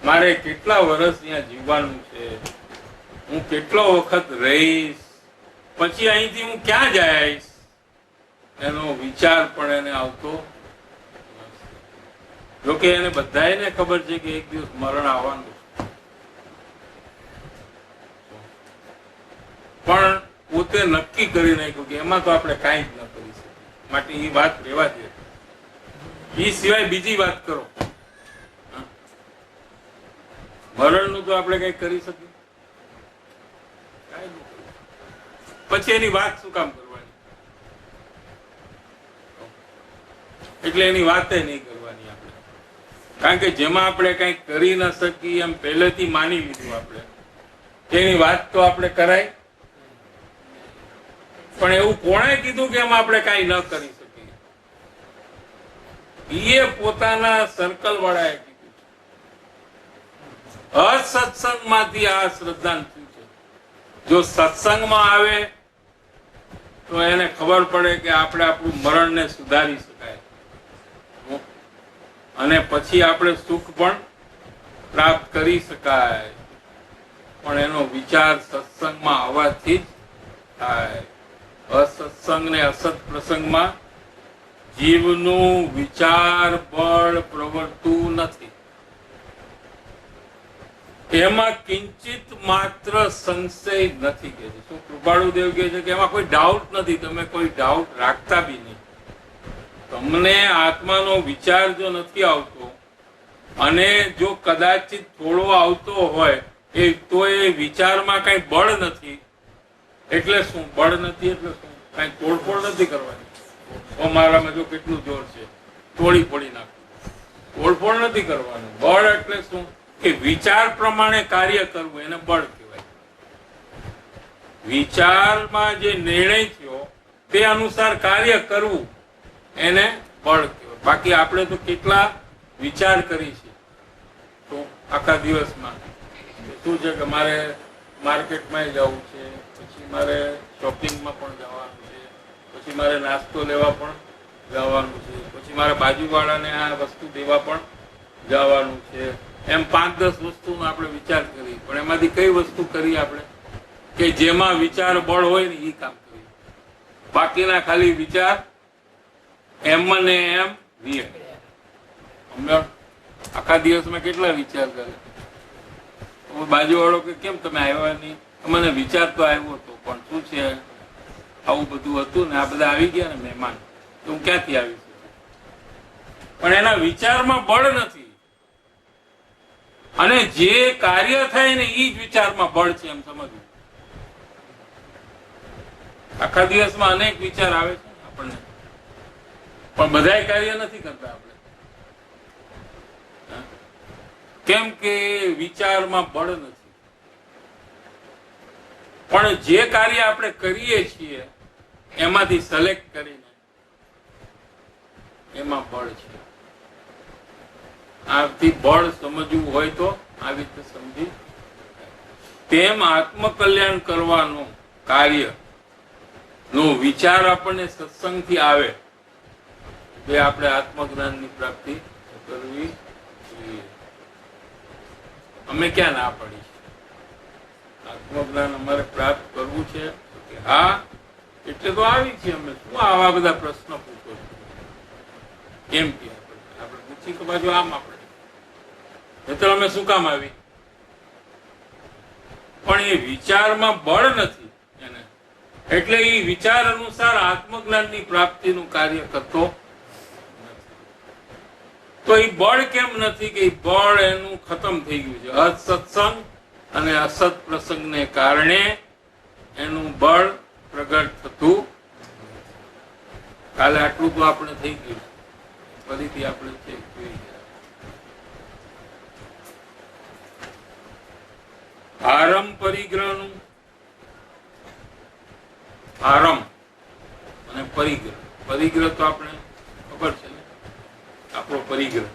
[SPEAKER 2] મારે કેટલા વર્ષ અહીંયા જીવવાનું છે, હું કેટલો વખત રહીશ, પછી અહીંથી હું ક્યાં જઈશ, એનો વિચાર પણ એને આવતો. જોકે એને બધાને ખબર છે કે એક દિવસ મરણ આવવાનું, પણ પોતે નક્કી કરી નાખ્યું કે એમાં તો આપણે કાંઈ જ ન કરી શકીએ, માટે એ વાત રહેવા દે. એ સિવાય બીજી વાત કરો. મરણનું તો આપણે કઈ કરી શકીએ? પછી એની વાત શું કામ કરવાની? એટલે એની વાત નહીં કરવાની આપણે, કારણ કે જેમાં આપણે કઈ કરી ન શકીએ એમ પહેલેથી માની લીધું આપણે, એની વાત તો આપણે કરાય. પણ એવું કોણે કીધું કે એમાં આપણે કઈ ન કરી શકીએ? એ પોતાના સર્કલ વાળાએ કીધું. અસત્સંગમાંથી આ શ્રદ્ધાંત થયું છે. જો સત્સંગમાં આવે તો એને ખબર પડે કે આપણે આપણું મરણને સુધારી શકાય અને પછી આપણે સુખ પણ પ્રાપ્ત કરી શકાય, પણ એનો વિચાર સત્સંગમાં આવવાથી જ થાય. અસત્સંગ ને અસત પ્રસંગમાં જીવનું વિચાર બળ પ્રવર્તતું નથી. એમાં કિંચિત માત્ર સંશય નથી કે છે. શું કૃપાળુદેવ કહે છે કે એમાં કોઈ ડાઉટ નથી, તમે કોઈ ડાઉટ રાખતા બી નહીં. તમને આત્માનો વિચાર જો નથી આવતો અને જો કદાચિત થોડો આવતો હોય તો એ વિચારમાં કઈ બળ નથી. એટલે શું બળ નથી? એટલે શું? કઈ તોડફોડ નથી કરવાની. મારામાં જો કેટલું જોર છે, તોડી ફોડી નાખવું. તોડફોડ નથી કરવાનું. બળ એટલે શું? કે વિચાર પ્રમાણે કાર્ય કરવું, એને બળ કહેવાય. વિચારમાં જે નિર્ણય થયો તે અનુસાર કાર્ય કરવું એને બળ કહેવાય. બાકી આપણે તો કેટલા વિચાર કરી છે તો આખા દિવસમાં શું છે કે મારે માર્કેટમાં જવું છે, પછી મારે શોપિંગમાં પણ જવાનું છે, પછી મારે નાસ્તો લેવા પણ જવાનું છે, પછી મારે બાજુવાળાને આ વસ્તુ દેવા પણ જવાનું છે. એમ 5-10 વસ્તુનો આપણે વિચાર કરીએ, પણ એમાંથી કઈ વસ્તુ કરીએ આપણે કે જેમાં વિચાર બળ હોય ને એ કામ કરીએ. બાકીના ખાલી વિચાર એમ ને એમ વીએ. આખા દિવસમાં કેટલા વિચાર કરે? બાજુવાળો કે કેમ તમે આવ્યા નહીં? મને વિચાર તો આવ્યો હતો, પણ શું છે આવું બધું હતું ને આ બધા આવી ગયા ને મહેમાન, તો હું ક્યાંથી આવી શકું? પણ એના વિચારમાં બળ નથી. અને જે કાર્ય થાય ને એ જ વિચારમાં બળ છે એમ સમજવું. આખા દિવસમાં અનેક વિચાર આવે છે આપણને, પણ બધાય કાર્ય નથી કરતા આપણે. કેમ કે વિચારમાં બળ નથી. પણ જે કાર્ય આપણે કરીએ છીએ એમાંથી સિલેક્ટ કરીને એમાં બળ છે. આથી બળ સમજવું હોય તો આવી રીતે સમજી. તેમ આત્મકલ્યાણ કરવાનું કાર્ય નો વિચાર આપણને સત્સંગથી આવે તે આપણે આત્મજ્ઞાનની પ્રાપ્તિ કરવી જોઈએ. અમે ક્યાં ના પડી? આત્મજ્ઞાન અમારે પ્રાપ્ત કરવું છે કે હા, એટલે તો આવી છે. અમે શું આવા બધા પ્રશ્ન પૂછો છો? કેમ કે આપણે પૂછી તો બાજુ આમ આપણે એટલે અમે શું કામ આવી? પણ એ વિચારમાં બળ નથી એને, એટલે એ વિચાર અનુસાર આત્મજ્ઞાનની પ્રાપ્તિનું કાર્ય કરતો નથી. તો એ બળ કેમ નથી? કે બળ એનું ખતમ થઈ ગયું છે. અસત્સંગ અને અસત પ્રસંગને કારણે એનું બળ પ્રગટ થતું. કાલે આટલું તો આપણે થઈ ગયું, ફરીથી આપણે જોઈ ગયા. આરમ પરિગ્રહનું, આરમ અને પરિગ્રહ. પરિગ્રહ તો આપણે ખબર છે ને, આપણો પરિગ્રહ.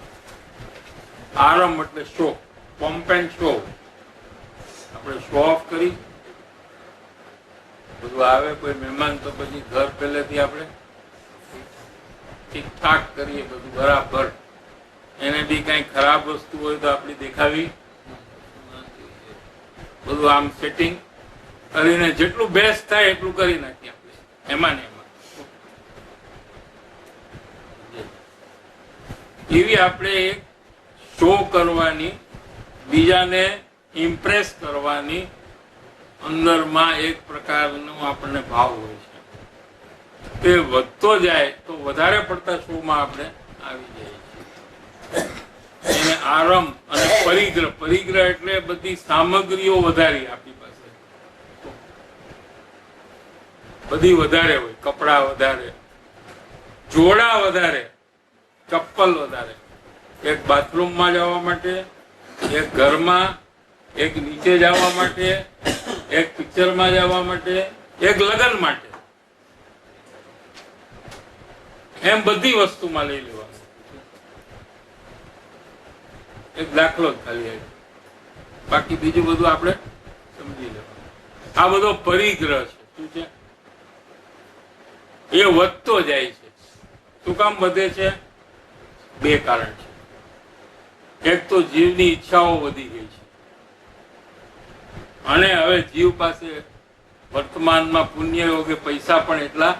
[SPEAKER 2] આરમ એટલે શો, પોમ્પ એન્ડ શો. આપણે શો ઓફ કરી બધું આવે કોઈ મહેમાન તો પછી ઘર પહેલેથી આપણે ઠીકઠાક કરીએ, બધું બરાબર. એને બી કઈ ખરાબ વસ્તુ હોય તો આપણી દેખાવી, બધું આમ સેટિંગ કરીને જેટલું બેસ્ટ થાય એટલું કરી નાખીએ આપણે એમાં ને એમાં. એવી આપણે એક શો કરવાની, બીજાને ઇમ્પ્રેસ કરવાની અંદરમાં એક પ્રકારનો આપણને ભાવ હોય છે. તે વધતો જાય તો વધારે પડતા શોમાં આપણે આવી જઈએ છીએ. એને આરમ અને પરિગ્રહ. પરિગ્રહ એટલે બધી સામગ્રીઓ વધારી આપણી પાસે, બધી વધારે હોય. કપડા વધારે, જોડા વધારે, ચપ્પલ વધારે. એક બાથરૂમમાં જવા માટે, એક ઘરમાં, એક નીચે જવા માટે, એક પિક્ચરમાં જવા માટે, એક લગ્ન માટે. એમ બધી વસ્તુમાં લઈ લેવા. એક દાખલો જ ખાલી આવ્યો, બાકી બીજું બધું આપણે સમજી લેવાનું. આ બધો પરિગ્રહ છે. શું છે? એ વધતો જાય છે. શું કામ વધે છે? બે કારણ છે. એક તો જીવની ઈચ્છાઓ વધી ગઈ છે અને હવે જીવ પાસે વર્તમાનમાં પુણ્ય યોગે પૈસા પણ એટલા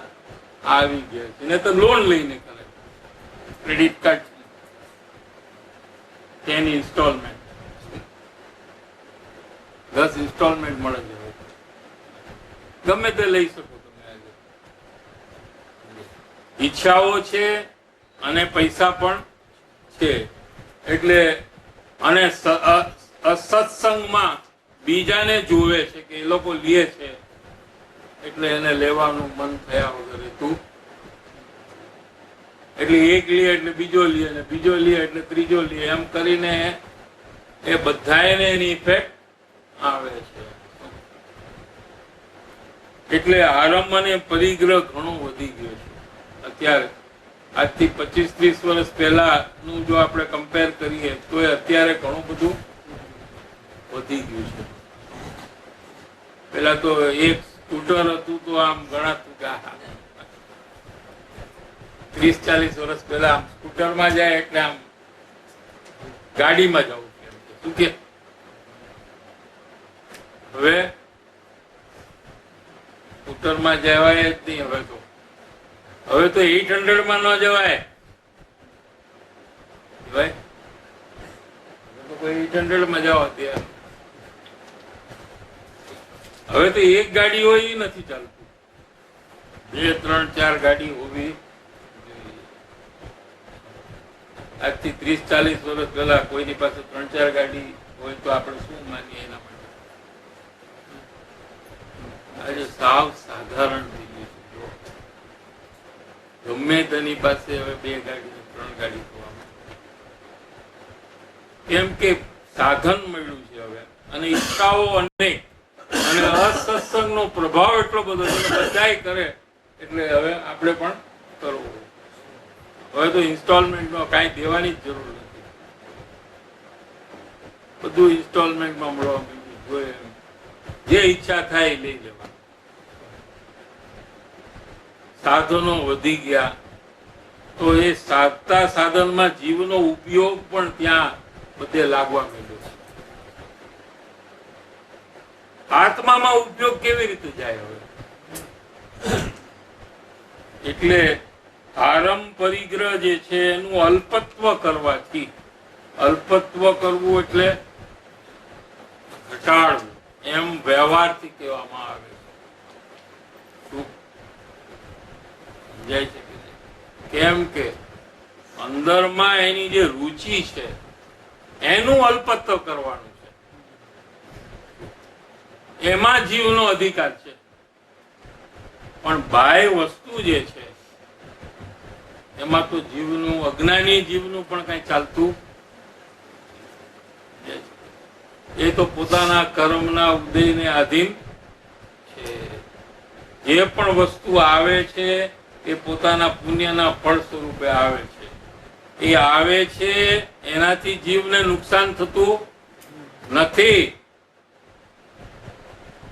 [SPEAKER 2] આવી ગયા છે ને તો લોન લઈને કરે, ક્રેડિટ કાર્ડ 10 ઇન્સ્ટોલમેન્ટ 10 ઇન્સ્ટોલમેન્ટ મળે છે. ગમે તે લઈ શકો તમે. આજે ઈચ્છાઓ છે અને પૈસા પણ છે એટલે અને સત્સંગમાં બીજાને જોવે છે કે એ લોકો લે છે એટલે એને લેવાનું મન થયા વગર તું એટલે એક લે એટલે બીજો લે અને બીજો લે એટલે ત્રીજો લે એમ કરીને એ બધાને એની ઇફેક્ટ આવે છે. એટલે આરંભ અને પરિગ્રહ ઘણો વધી ગયો છે. અત્યારે આજથી 25-30 વર્ષ પહેલા નું જો આપણે કમ્પેર કરીએ તો અત્યારે ઘણું બધું વધી ગયું છે. પેલા તો એક સ્કૂટર હતું તો આમ ગણાતું કે 30-40 વર્ષ પહેલા આમ સ્કૂટરમાં જાય એટલે આમ ગાડીમાં જવું શું કે હવે સ્કૂટરમાં જવાય જ નહીં. હવે તો 800 માં ન જવાય. કોઈ 800 માં જવા ત્યાં હવે તો એક ગાડી હોય એ નથી ચાલતું. 2, 3, 4 ગાડી હોવી જોઈએ. આજથી 30-40 વર્ષ પહેલા કોઈની પાસે 3-4 ગાડી હોય તો આપણે શું માનીએ એના માટે? આજે સાવ સાધારણ થઈ ગયું છે. ગમે તેની પાસે હવે 2 ગાડી 3 ગાડી થવા કેમ કે સાધન મળ્યું છે હવે અને ઈચ્છાઓ અનેક અને અસત્સંગનો પ્રભાવ એટલો બધો છે બધાય કરે એટલે હવે આપણે પણ કરવું. હવે તો ઇન્સ્ટોલમેન્ટમાં કાંઈ દેવાની જ જરૂર નથી. બધું ઇન્સ્ટોલમેન્ટમાં મળવા માંડ્યું. જોઈએ જે ઈચ્છા થાય એ લઈ લેવા. સાધનો વધી ગયા તો એ સાધતા સાધનમાં જીવનો ઉપયોગ પણ ત્યાં બધે લાગવા માંડ્યો છે. આત્મામાં ઉપયોગ કેવી રીતે જાય હવે? એટલે આરંભ પરિગ્રહ જે છે એનું અલ્પત્વ કરવાથી, અલ્પત્વ કરવું એટલે ઘટાડવું એમ વ્યવહારથી કહેવામાં આવે છે. સમજાય છે કે કેમ કે અંદરમાં એની જે રુચિ છે એનું અલ્પત્વ કરવાનું છે. એમાં જીવનો અધિકાર છે. પણ બાહ્ય વસ્તુ જે છે એમાં તો જીવનું, અજ્ઞાની જીવનું પણ કઈ ચાલતું. એ તો પોતાના કર્મના ઉદયને આધીન છે. જે પણ વસ્તુ આવે છે એ પોતાના પુણ્યના ફળ સ્વરૂપે આવે છે. એ આવે છે એનાથી જીવને નુકસાન થતું નથી.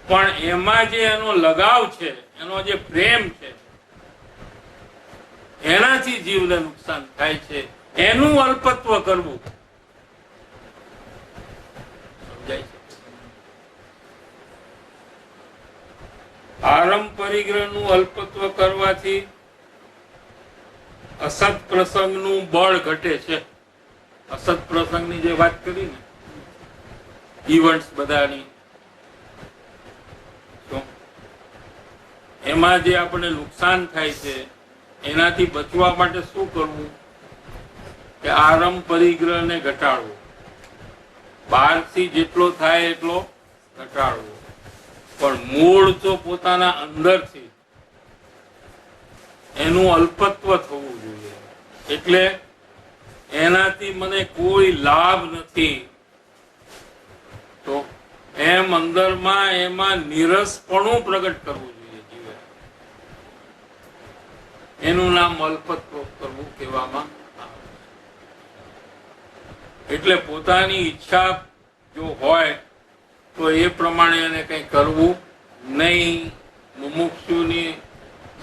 [SPEAKER 2] પણ એમાં જે એનો લગાવ છે, એનો જે પ્રેમ છે, એનાથી જીવને નુકસાન થાય છે. એનું અલ્પત્વ કરવું. સમજાય છે? આરંભ પરિગ્રહનું અલ્પત્વ કરવાથી અસત પ્રસંગનું બળ ઘટે છે. અસત પ્રસંગની જે વાત કરી ને, ઇવેન્ટ્સ બધાની, એમાં જે આપણને નુકસાન થાય છે એનાથી બચવા માટે શું કરવું? કે આરંભ પરિગ્રહને ઘટાડવો. બહારથી જેટલો થાય એટલો ઘટાડવો. પણ મૂળ તો પોતાના અંદરથી એનું અલ્પત્વ થવું જોઈએ. એટલે એનાથી મને કોઈ લાભ નથી તો એમ અંદરમાં એમાં નીરસપણું પ્રગટ કરવું જોઈએ જીવે. એનું નામ અલ્પત્વ કરવું કહેવામાં આવે. એટલે પોતાની ઈચ્છા જો હોય તો એ પ્રમાણે એને કંઈ કરવું નહીં મુમુક્ષુની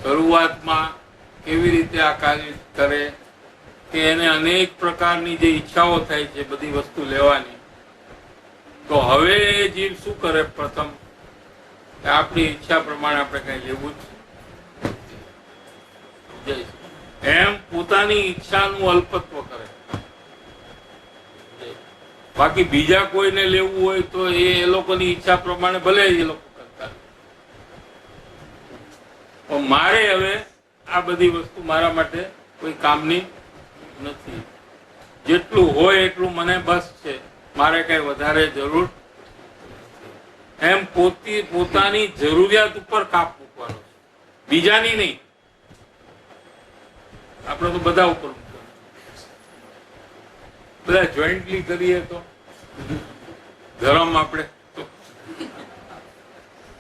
[SPEAKER 2] શરૂઆતમાં કેવી રીતે આ કાર્ય કરે કે એને અનેક પ્રકારની જે ઈચ્છાઓ થાય છે બધી વસ્તુ લેવાની, તો હવે એ જીવ શું કરે? પ્રથમ આપણી ઈચ્છા પ્રમાણે આપણે કઈ લેવું જ એમ પોતાની ઈચ્છાનું અલ્પત્વ કરે. બાકી બીજા કોઈને લેવું હોય તો એ લોકોની ઈચ્છા પ્રમાણે ભલે એ લોકો કરતા, પણ મારે હવે આ બધી વસ્તુ મારા માટે કોઈ કામની નથી. જેટલું હોય એટલું મને બસ છે, મારે કઈ વધારે જરૂર એમ પોતાની જરૂરિયાત ઉપર કાપ મૂકવાનો છે, બીજાની નહીં. આપણે તો બધા ઉપર બધા જોઈન્ટલી કરીએ તો ધર્મ આપણે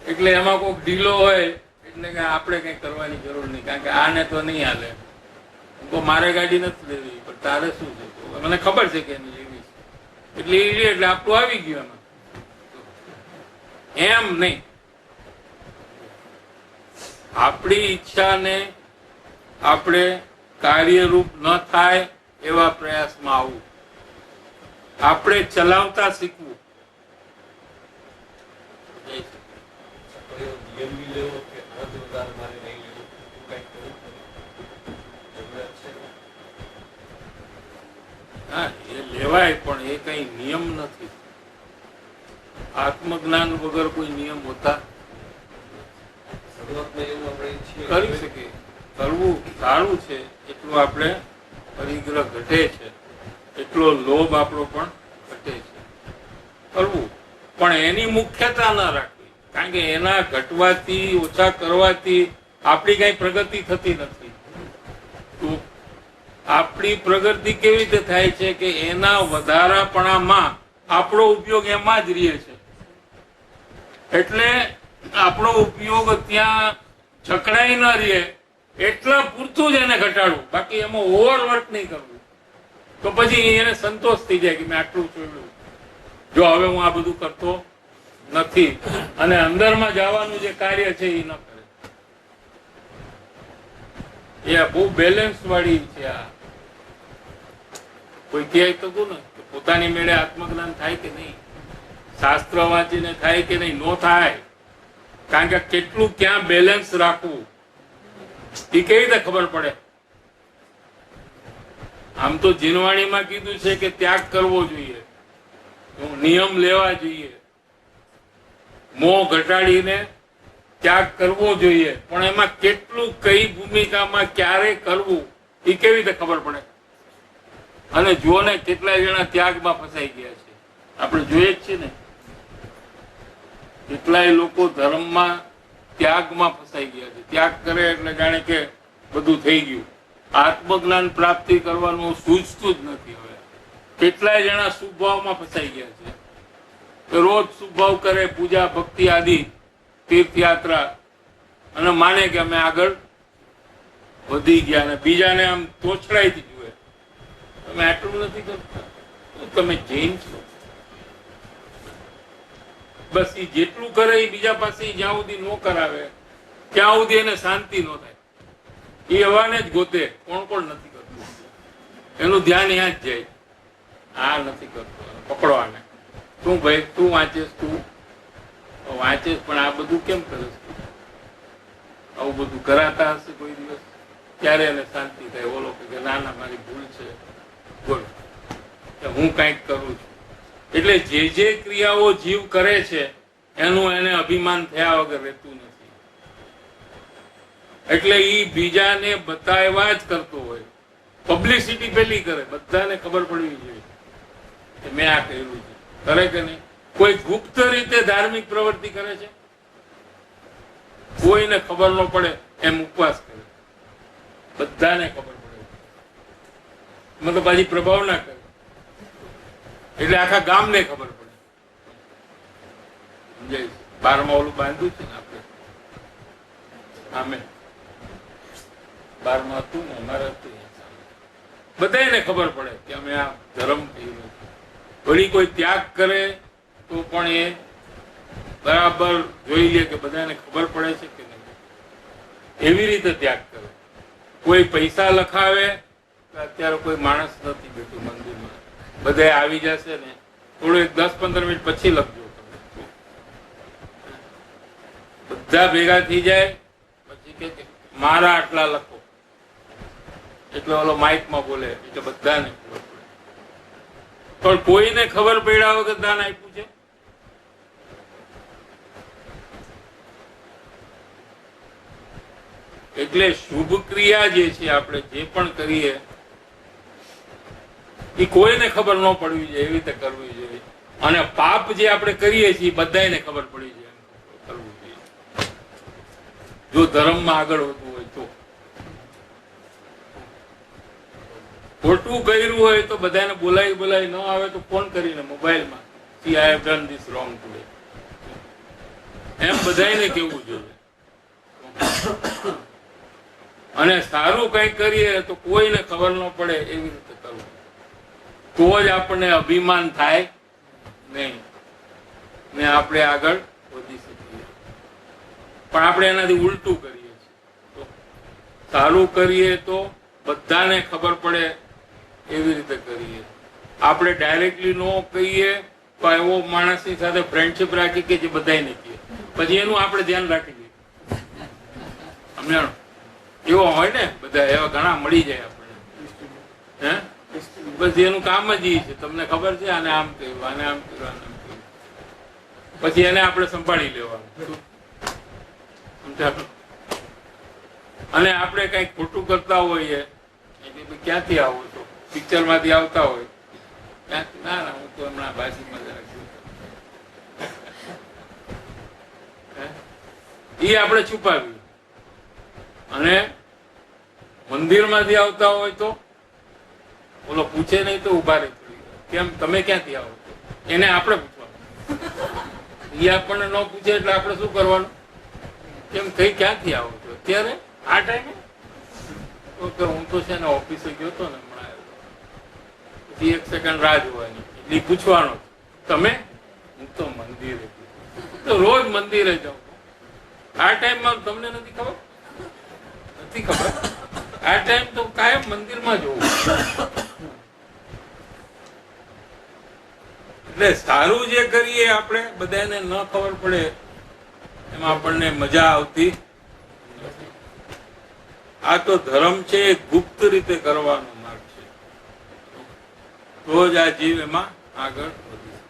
[SPEAKER 2] એટલે એમાં કોઈક ઢીલો હોય એટલે કે આપણે કઈ કરવાની જરૂર નહીં, કારણ કે આને તો નહીં હાલે. તો મારે ગાડી નથી લેવી, પણ તારે શું છે? મને ખબર છે કે એને લેવી છે એટલે એ લે એટલે આપણું આવી ગયું એમાં. એમ નહીં, આપણી ઈચ્છાને આપણે કાર્યરૂપ ન થાય એવા પ્રયાસમાં આવવું, આપણે ચલાવતા શીખવું. હા, એ લેવાય, પણ એ કઈ નિયમ નથી. આત્મજ્ઞાન વગર કોઈ નિયમ હોતા કરી શકીએ. કરવું સારું છે, એટલું આપણે પરિગ્રહ ઘટે છે, એટલો લોભ આપણો પણ ઘટે છે. કરવું, પણ એની મુખ્યતા ન રાખવી, કારણ કે એના ઘટવાથી ઓછા કરવાથી આપણી કઈ પ્રગતિ થતી નથી. તો આપણી પ્રગતિ કેવી રીતે થાય છે કે એના વધારાપણામાં આપણો ઉપયોગ એમાં જ રહે છે. એટલે આપણો ઉપયોગ ત્યાં જકડાઈ ન રહે એટલા પૂરતું જ એને ઘટાડવું, બાકી એમાં ઓવરવર્ક નહીં કરવું. તો પછી એને સંતોષ થઈ જાય કે મેં આટલું છોડ્યું, જો હવે હું આ બધું કરતો નથી, અને અંદરમાં જવાનું જે કાર્ય છે એ ન કરે. એ બહુ બેલેન્સ વાળી છે. આ કોઈ કહે તો ને પોતાની મેળે આત્મજ્ઞાન થાય કે નહીં, શાસ્ત્ર વાંચીને થાય કે નહીં? નો થાય. કારણ કે કેટલું ક્યાં બેલેન્સ રાખવું એ કેવી રીતે ખબર પડે? આમ તો જીનવાણીમાં કીધું છે કે ત્યાગ કરવો જોઈએ, નિયમ લેવા જોઈએ, મોહ ઘટાડીને ત્યાગ કરવો જોઈએ, પણ એમાં કેટલું કઈ ભૂમિકામાં ક્યારે કરવું એ કેવી રીતે ખબર પડે? અને જો ને કેટલાય જણા ત્યાગમાં ફસાઈ ગયા છે, આપણે જોઈએ જ છીએ ને. કેટલાય લોકો ધર્મમાં ત્યાગમાં ફસાઈ ગયા છે. ત્યાગ કરે એટલે જાણે કે બધું થઈ ગયું. આત્મજ્ઞાન પ્રાપ્તિ કરવાનું સૂઝતું જ નથી. હવે કેટલાય જણા શુભભાવમાં ફસાઈ ગયા છે, રોજ શુભભાવ કરે, પૂજા ભક્તિ આદિ તીર્થયાત્રા, અને માને કે અમે આગળ વધી ગયા, અને બીજાને આમ તોછડાઈથી જુએ. તમે આટલું નથી કરતા, તમે જૈન છો. બસ એ જેટલું કરે એ બીજા પાસે જ્યાં સુધી નો કરાવે ત્યાં સુધી એને શાંતિ નો થાય. એ હવાને જ ગોતે, કોણ કોણ નથી કરતું, એનું ધ્યાન ત્યાં જ જાય. આ નથી કરતો, પકડવાને. તું ભાઈ તું વાંચેસ, તું વાંચેસ, પણ આ બધું કેમ કરે? આવું બધું કરાતા હશે કોઈ દિવસ, ત્યારે એને શાંતિ થાય. ઓલો કે ના ના મારી ભૂલ છે, બોલ હું કઈક કરું છું. એટલે જે ક્રિયાઓ જીવ કરે છે એનું એને અભિમાન થયા વગર રહેતું નથી. એટલે ઈ બીજાને બતાવ્યા જ કરતો હોય, પબ્લિસિટી પેલી કરે, બધાને ખબર પડવી જોઈએ કે મેં આ કર્યું છે. કરે કે નહીં? કોઈ ગુપ્ત રીતે ધાર્મિક પ્રવૃત્તિ કરે છે, કોઈને ખબર ન પડે એમ ઉપવાસ કરે, બધાને ખબર પડે, મતલબ પાછી પ્રભાવ ના કરે એટલે આખા ગામને ખબર પડે. સમજાય? 12માં ઓલું બાંધ્યું છે ને આપણે, આમે 12માં હતું ને અમારે હતું, બધાને ખબર પડે કે અમે આ ધર્મ કર્યો. વળી કોઈ ત્યાગ કરે તો પણ એ બરાબર જોઈ લે કે બધાને ખબર પડે છે કે નહીં. એવી રીતે ત્યાગ કરે. કોઈ પૈસા લખાવે, અત્યારે કોઈ માણસ નથી બેઠું મંદિરમાં, બધા આવી જશે ને થોડું 10-15 મિનિટ પછી લખજો. બધા ભેગા થઈ જાય પછી કે મારા આટલા લખો, એટલે ઓલો માઇકમાં બોલે એટલે બધાને ખબર પડે. પણ કોઈને ખબર પડ્યા વગર દાન આપ્યું છે? એટલે શુભ ક્રિયા જે છે આપણે જે પણ કરીએ એ કોઈને ખબર ન પડવી જોઈએ એવી રીતે કરવી જોઈએ. અને પાપ જે આપણે કરીએ છીએ બધાને ખબર પડી જાય કરવું જોઈએ, જો ધર્મમાં આગળ વધવું હોય તો. ખોટું કર્યું હોય તો બધાને બોલાવી ન આવે તો ફોન કરીને મોબાઈલમાં see I have done this wrong today એમ બધાને કેવું જોઈએ. અને સારું કઈ કરીએ તો કોઈને ખબર ન પડે એવી રીતે કરવું, તો જ આપણને અભિમાન થાય નહીં ને આપણે આગળ વધી શકીએ. પણ આપણે એનાથી ઉલટું કરીએ છીએ. સારું કરીએ તો બધાને ખબર પડે એવી રીતે કરીએ. આપણે ડાયરેક્ટલી ન કહીએ તો એવો માણસની સાથે ફ્રેન્ડશીપ રાખી કે જે બધાને કહીએ, પછી એનું આપણે ધ્યાન રાખી દઈએ. સમજાણો? એવો હોય ને, બધા એવા ઘણા મળી જાય આપણને. હે બસ એનું કામ જ એ છે, તમને ખબર છે આને આમ કહ્યું, આને આમ કહ્યું, આને આમ કહ્યું, પછી એને આપણે સંભાળી લેવાનું. અને આપણે કઈક ખોટું કરતા હોઈએ એટલે ક્યાંથી આવો છો, પિક્ચર માંથી આવતા હોય, ના ના હું તો હમણાં બાજીમાં જરા એ આપણે છુપાવ્યું. અને મંદિરમાંથી આવતા હોય તો બોલો પૂછે નહીં તો ઉભા રહી કેમ તમે ક્યાંથી આવો છો, એને આપણે પૂછવાનું. એ આપણને ન પૂછે એટલે આપણે શું કરવાનું, કેમ કઈ ક્યાંથી આવો છો અત્યારે આ ટાઈમે? તો હું તો છે ને ઓફિસે ગયો હતો ને હમણાં આવ્યો. પછી 1 સેકન્ડ રાહ જોવાની, એટલે પૂછવાનો તમે? હું તો મંદિરે, તો રોજ મંદિરે જાઉં. આ ટાઈમમાં તમને નથી ખબર? નથી ખબર. આ ટાઈમ તો કાયમ મંદિરમાં જવું. એટલે સારું જે કરીએ આપણે બધાને ન ખબર પડે એમાં આપણને મજા આવતી નથી. આ તો ધર્મ છે એ ગુપ્ત રીતે કરવાનો માર્ગ છે, તો જ આ જીવ એમાં આગળ વધી શકે.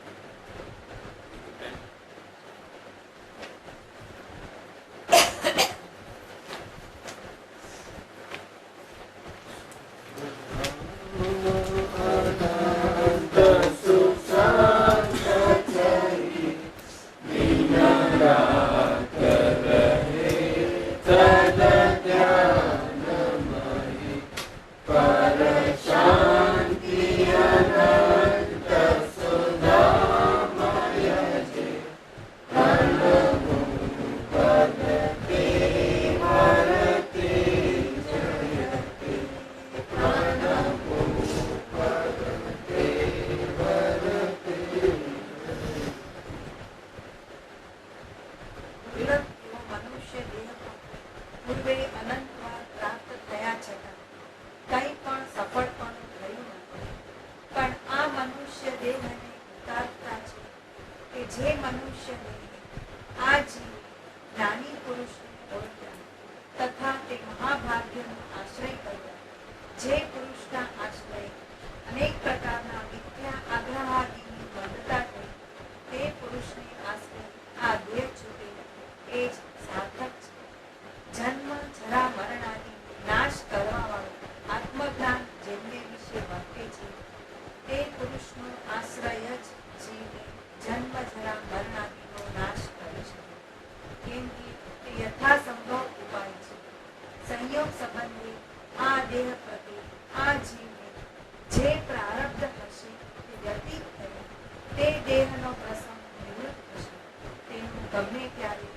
[SPEAKER 3] જે મનુષ્યને આ જીવ જ્ઞાની પુરુષને ઓળખ્યા તથા તે મહાભાગ્યનો આશ્રય કર્યો, જે પુરુષના આશ્રય અનેક પ્રકારના મિથ્યા આગ્રહાદિની બંધતા થઈ, તે પુરુષને આશ્રય આ દેહ છૂટે એ જ સાર્થક છે. જન્મ જરા મરણ આદિ નાશ કરવા વાળો આત્મજ્ઞાન જેમને વિશે વર્તે છે, તે પુરુષનો આશ્રય જ જીવને જન્મ જરા મરણ આદિનો નાશ કરે છે. કેમ કે તે યથાસંભવ ઉપાય છે. સંયોગ સંબંધી આ દેહ પ્રત્યે આ જીવને જે પ્રારબ્ધ હશે તે વ્યતીત થયો તે દેહનો પ્રસંગ નિવૃત્ત થશે. તેનું ગમે ત્યારે